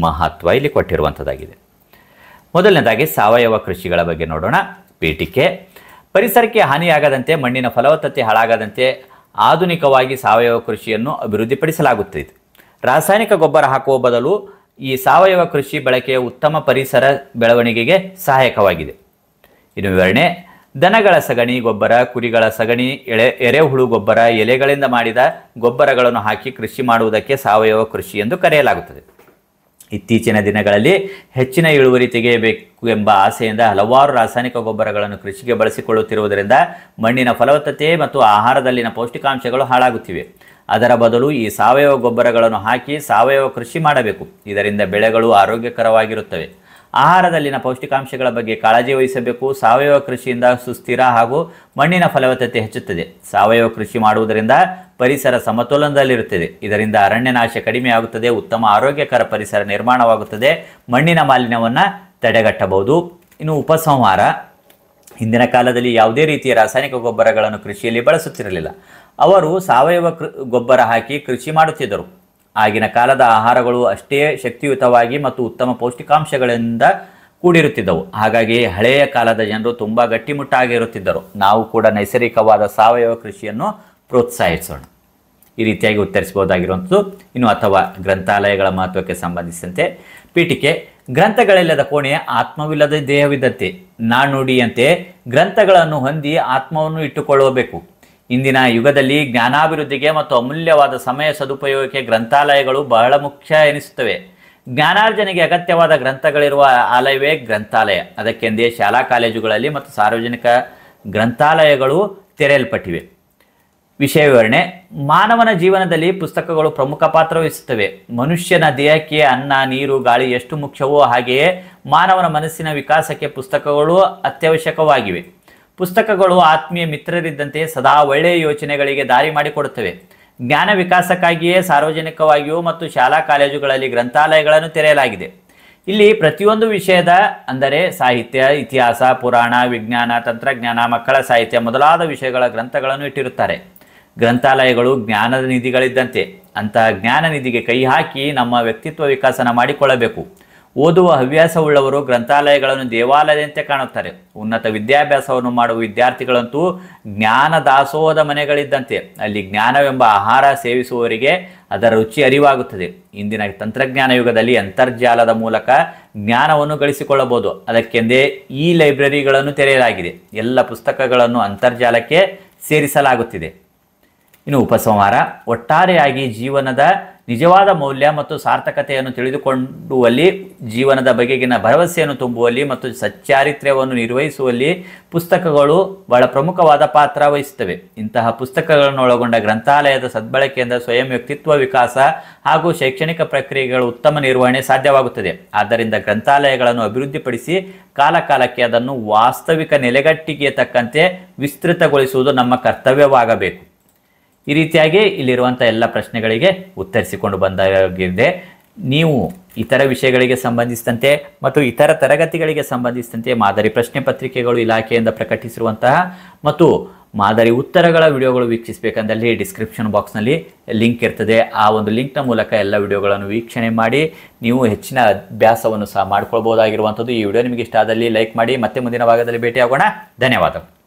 Speaker 1: ಮಹತ್ವ ಇಲ್ಲಿ ಕೊಟ್ಟಿರುವಂಥದ್ದಾಗಿದೆ. ಮೊದಲನೇದಾಗಿ ಸಾವಯವ ಕೃಷಿಗಳ ಬಗ್ಗೆ ನೋಡೋಣ. ಪೀಠಿಕೆ, ಪರಿಸರಕ್ಕೆ ಹಾನಿಯಾಗದಂತೆ, ಮಣ್ಣಿನ ಫಲವತ್ತತೆ ಹಾಳಾಗದಂತೆ ಆಧುನಿಕವಾಗಿ ಸಾವಯವ ಕೃಷಿಯನ್ನು ಅಭಿವೃದ್ಧಿಪಡಿಸಲಾಗುತ್ತಿದೆ. ರಾಸಾಯನಿಕ ಗೊಬ್ಬರ ಹಾಕುವ ಬದಲು ಈ ಸಾವಯವ ಕೃಷಿ ಬಳಕೆಯ ಉತ್ತಮ ಪರಿಸರ ಬೆಳವಣಿಗೆಗೆ ಸಹಾಯಕವಾಗಿದೆ. ಇನ್ನು ವಿವರಣೆ, ದನಗಳ ಸಗಣಿ ಗೊಬ್ಬರ, ಕುರಿಗಳ ಸಗಣಿ, ಎರೆಹುಳು ಗೊಬ್ಬರ, ಎಲೆಗಳಿಂದ ಮಾಡಿದ ಗೊಬ್ಬರಗಳನ್ನು ಹಾಕಿ ಕೃಷಿ ಮಾಡುವುದಕ್ಕೆ ಸಾವಯವ ಕೃಷಿ ಎಂದು ಕರೆಯಲಾಗುತ್ತದೆ. ಇತ್ತೀಚಿನ ದಿನಗಳಲ್ಲಿ ಹೆಚ್ಚಿನ ಇಳುವರಿ ತೆಗೆಯಬೇಕು ಎಂಬ ಆಸೆಯಿಂದ ಹಲವಾರು ರಾಸಾಯನಿಕ ಗೊಬ್ಬರಗಳನ್ನು ಕೃಷಿಗೆ ಬಳಸಿಕೊಳ್ಳುತ್ತಿರುವುದರಿಂದ ಮಣ್ಣಿನ ಫಲವತ್ತತೆ ಮತ್ತು ಆಹಾರದಲ್ಲಿನ ಪೌಷ್ಟಿಕಾಂಶಗಳು ಹಾಳಾಗುತ್ತಿವೆ. ಅದರ ಬದಲು ಈ ಸಾವಯವ ಗೊಬ್ಬರಗಳನ್ನು ಹಾಕಿ ಸಾವಯವ ಕೃಷಿ ಮಾಡಬೇಕು. ಇದರಿಂದ ಬೆಳೆಗಳು ಆರೋಗ್ಯಕರವಾಗಿರುತ್ತವೆ. ಆಹಾರದಲ್ಲಿನ ಪೌಷ್ಟಿಕಾಂಶಗಳ ಬಗ್ಗೆ ಕಾಳಜಿ ವಹಿಸಬೇಕು. ಸಾವಯವ ಕೃಷಿಯಿಂದ ಸುಸ್ಥಿರ ಹಾಗೂ ಮಣ್ಣಿನ ಫಲವತ್ತತೆ ಹೆಚ್ಚುತ್ತದೆ. ಸಾವಯವ ಕೃಷಿ ಮಾಡುವುದರಿಂದ ಪರಿಸರ ಸಮತೋಲನದಲ್ಲಿರುತ್ತದೆ. ಇದರಿಂದ ಅರಣ್ಯ ನಾಶ ಕಡಿಮೆಯಾಗುತ್ತದೆ. ಉತ್ತಮ ಆರೋಗ್ಯಕರ ಪರಿಸರ ನಿರ್ಮಾಣವಾಗುತ್ತದೆ. ಮಣ್ಣಿನ ಮಾಲಿನ್ಯವನ್ನು ತಡೆಗಟ್ಟಬಹುದು. ಇನ್ನು ಉಪಸಂಹಾರ, ಹಿಂದಿನ ಕಾಲದಲ್ಲಿ ಯಾವುದೇ ರೀತಿಯ ರಾಸಾಯನಿಕ ಗೊಬ್ಬರಗಳನ್ನು ಕೃಷಿಯಲ್ಲಿ ಬಳಸುತ್ತಿರಲಿಲ್ಲ. ಅವರು ಸಾವಯವ ಗೊಬ್ಬರ ಹಾಕಿ ಕೃಷಿ ಮಾಡುತ್ತಿದ್ದರು. ಆಗಿನ ಕಾಲದ ಆಹಾರಗಳು ಅಷ್ಟೇ ಶಕ್ತಿಯುತವಾಗಿ ಮತ್ತು ಉತ್ತಮ ಪೌಷ್ಟಿಕಾಂಶಗಳಿಂದ ಕೂಡಿರುತ್ತಿದ್ದವು. ಹಾಗಾಗಿ ಹಳೆಯ ಕಾಲದ ಜನರು ತುಂಬ ಗಟ್ಟಿಮುಟ್ಟಾಗಿರುತ್ತಿದ್ದರು. ನಾವು ಕೂಡ ನೈಸರ್ಗಿಕವಾದ ಸಾವಯವ ಕೃಷಿಯನ್ನು ಪ್ರೋತ್ಸಾಹಿಸೋಣ. ಈ ರೀತಿಯಾಗಿ ಉತ್ತರಿಸಬಹುದಾಗಿರುವಂಥದ್ದು. ಇನ್ನು ಅಥವಾ ಗ್ರಂಥಾಲಯಗಳ ಮಹತ್ವಕ್ಕೆ ಸಂಬಂಧಿಸಿದಂತೆ ಪೀಠಿಕೆ, ಗ್ರಂಥಗಳಿಲ್ಲದ ಕೋಣೆ ಆತ್ಮವಿಲ್ಲದ ದೇಹವಿದ್ದಂತೆ. ನಾಣ್ಣುಡಿಯಂತೆ ಗ್ರಂಥಗಳನ್ನು ಹೊಂದಿ ಆತ್ಮವನ್ನು ಇಟ್ಟುಕೊಳ್ಳಬೇಕು. ಇಂದಿನ ಯುಗದಲ್ಲಿ ಜ್ಞಾನಾಭಿವೃದ್ಧಿಗೆ ಮತ್ತು ಅಮೂಲ್ಯವಾದ ಸಮಯ ಸದುಪಯೋಗಕ್ಕೆ ಗ್ರಂಥಾಲಯಗಳು ಬಹಳ ಮುಖ್ಯ ಎನಿಸುತ್ತವೆ. ಜ್ಞಾನಾರ್ಜನೆಗೆ ಅಗತ್ಯವಾದ ಗ್ರಂಥಗಳಿರುವ ಆಲಯವೇ ಗ್ರಂಥಾಲಯ. ಅದಕ್ಕೆಂದೇ ಶಾಲಾ ಕಾಲೇಜುಗಳಲ್ಲಿ ಮತ್ತು ಸಾರ್ವಜನಿಕ ಗ್ರಂಥಾಲಯಗಳು ತೆರೆಯಲ್ಪಟ್ಟಿವೆ. ವಿಷಯ ವಿವರಣೆ, ಮಾನವನ ಜೀವನದಲ್ಲಿ ಪುಸ್ತಕಗಳು ಪ್ರಮುಖ ಪಾತ್ರ ವಹಿಸುತ್ತವೆ. ಮನುಷ್ಯನ ದೇಹಕ್ಕೆ ಅನ್ನ, ನೀರು, ಗಾಳಿ ಎಷ್ಟು ಮುಖ್ಯವೋ ಹಾಗೆಯೇ ಮಾನವನ ಮನಸ್ಸಿನ ವಿಕಾಸಕ್ಕೆ ಪುಸ್ತಕಗಳು ಅತ್ಯವಶ್ಯಕವಾಗಿವೆ. ಪುಸ್ತಕಗಳು ಆತ್ಮೀಯ ಮಿತ್ರರಿದ್ದಂತೆ ಸದಾ ಒಳ್ಳೆಯ ಯೋಚನೆಗಳಿಗೆ ದಾರಿ ಮಾಡಿಕೊಡುತ್ತವೆ. ಜ್ಞಾನ ವಿಕಾಸಕ್ಕಾಗಿಯೇ ಸಾರ್ವಜನಿಕವಾಗಿಯೂ ಮತ್ತು ಶಾಲಾ ಕಾಲೇಜುಗಳಲ್ಲಿ ಗ್ರಂಥಾಲಯಗಳನ್ನು ತೆರೆಯಲಾಗಿದೆ. ಇಲ್ಲಿ ಪ್ರತಿಯೊಂದು ವಿಷಯದ ಅಂದರೆ ಸಾಹಿತ್ಯ, ಇತಿಹಾಸ, ಪುರಾಣ, ವಿಜ್ಞಾನ, ತಂತ್ರಜ್ಞಾನ, ಮಕ್ಕಳ ಸಾಹಿತ್ಯ ಮೊದಲಾದ ವಿಷಯಗಳ ಗ್ರಂಥಗಳನ್ನು ಇಟ್ಟಿರುತ್ತಾರೆ. ಗ್ರಂಥಾಲಯಗಳು ಜ್ಞಾನದ ನಿಧಿಗಳಿದ್ದಂತೆ. ಅಂತಹ ಜ್ಞಾನ ನಿಧಿಗೆ ಕೈ ಹಾಕಿ ನಮ್ಮ ವ್ಯಕ್ತಿತ್ವ ವಿಕಾಸನ ಮಾಡಿಕೊಳ್ಳಬೇಕು. ಓದುವ ಹವ್ಯಾಸವುಳ್ಳವರು ಗ್ರಂಥಾಲಯಗಳನ್ನು ದೇವಾಲಯದಂತೆ ಕಾಣುತ್ತಾರೆ. ಉನ್ನತ ವಿದ್ಯಾಭ್ಯಾಸವನ್ನು ಮಾಡುವ ವಿದ್ಯಾರ್ಥಿಗಳಂತೂ ಜ್ಞಾನ ದಾಸೋಹದ ಮನೆಗಳಿದ್ದಂತೆ. ಅಲ್ಲಿ ಜ್ಞಾನವೆಂಬ ಆಹಾರ ಸೇವಿಸುವವರಿಗೆ ಅದರ ರುಚಿ ಅರಿವಾಗುತ್ತದೆ. ಇಂದಿನ ತಂತ್ರಜ್ಞಾನ ಯುಗದಲ್ಲಿ ಅಂತರ್ಜಾಲದ ಮೂಲಕ ಜ್ಞಾನವನ್ನು ಗಳಿಸಿಕೊಳ್ಳಬಹುದು. ಅದಕ್ಕೆಂದೇ ಈ ಲೈಬ್ರರಿಗಳನ್ನು ತೆರೆಯಲಾಗಿದೆ. ಎಲ್ಲ ಪುಸ್ತಕಗಳನ್ನು ಅಂತರ್ಜಾಲಕ್ಕೆ ಸೇರಿಸಲಾಗುತ್ತಿದೆ. ಇನ್ನು ಉಪಸಂಹಾರ. ಒಟ್ಟಾರೆಯಾಗಿ ಜೀವನದ ನಿಜವಾದ ಮೌಲ್ಯ ಮತ್ತು ಸಾರ್ಥಕತೆಯನ್ನು ತಿಳಿದುಕೊಳ್ಳುವಲ್ಲಿ, ಜೀವನದ ಬಗೆಗಿನ ಭರವಸೆಯನ್ನು ತುಂಬುವಲ್ಲಿ ಮತ್ತು ಸಚ್ಚಾರಿತ್ರ್ಯವನ್ನು ನಿರ್ವಹಿಸುವಲ್ಲಿ ಪುಸ್ತಕಗಳು ಬಹಳ ಪ್ರಮುಖವಾದ ಪಾತ್ರ ವಹಿಸುತ್ತವೆ. ಇಂತಹ ಪುಸ್ತಕಗಳನ್ನು ಒಳಗೊಂಡ ಗ್ರಂಥಾಲಯದ ಸದ್ಬಳಕೆಯಿಂದ ಸ್ವಯಂ ವ್ಯಕ್ತಿತ್ವ ವಿಕಾಸ ಹಾಗೂ ಶೈಕ್ಷಣಿಕ ಪ್ರಕ್ರಿಯೆಗಳ ಉತ್ತಮ ನಿರ್ವಹಣೆ ಸಾಧ್ಯವಾಗುತ್ತದೆ. ಆದ್ದರಿಂದ ಗ್ರಂಥಾಲಯಗಳನ್ನು ಅಭಿವೃದ್ಧಿಪಡಿಸಿ ಕಾಲಕಾಲಕ್ಕೆ ಅದನ್ನು ವಾಸ್ತವಿಕ ನೆಲೆಗಟ್ಟಿಗೆ ತಕ್ಕಂತೆ ವಿಸ್ತೃತಗೊಳಿಸುವುದು ನಮ್ಮ ಕರ್ತವ್ಯವಾಗಬೇಕು. ಈ ರೀತಿಯಾಗಿ ಇಲ್ಲಿರುವಂಥ ಎಲ್ಲ ಪ್ರಶ್ನೆಗಳಿಗೆ ಉತ್ತರಿಸಿಕೊಂಡು ಬಂದಾಗಿದೆ. ನೀವು ಇತರ ವಿಷಯಗಳಿಗೆ ಸಂಬಂಧಿಸಿದಂತೆ ಮತ್ತು ಇತರ ತರಗತಿಗಳಿಗೆ ಸಂಬಂಧಿಸಿದಂತೆ ಮಾದರಿ ಪ್ರಶ್ನೆ ಪತ್ರಿಕೆಗಳು ಇಲಾಖೆಯಿಂದ ಪ್ರಕಟಿಸಿರುವಂತಹ ಮತ್ತು ಮಾದರಿ ಉತ್ತರಗಳ ವಿಡಿಯೋಗಳು ವೀಕ್ಷಿಸಬೇಕಂದಲ್ಲಿ ಡಿಸ್ಕ್ರಿಪ್ಷನ್ ಬಾಕ್ಸ್ನಲ್ಲಿ ಲಿಂಕ್ ಇರ್ತದೆ. ಆ ಒಂದು ಲಿಂಕ್ನ ಮೂಲಕ ಎಲ್ಲ ವಿಡಿಯೋಗಳನ್ನು ವೀಕ್ಷಣೆ ಮಾಡಿ ನೀವು ಹೆಚ್ಚಿನ ಅಭ್ಯಾಸವನ್ನು ಸಹ ಮಾಡ್ಕೊಳ್ಬೋದಾಗಿರುವಂಥದ್ದು. ಈ ವಿಡಿಯೋ ನಿಮಗೆ ಇಷ್ಟ ಆದಲ್ಲಿ ಲೈಕ್ ಮಾಡಿ. ಮತ್ತೆ ಮುಂದಿನ ಭಾಗದಲ್ಲಿ ಭೇಟಿಯಾಗೋಣ. ಧನ್ಯವಾದಗಳು.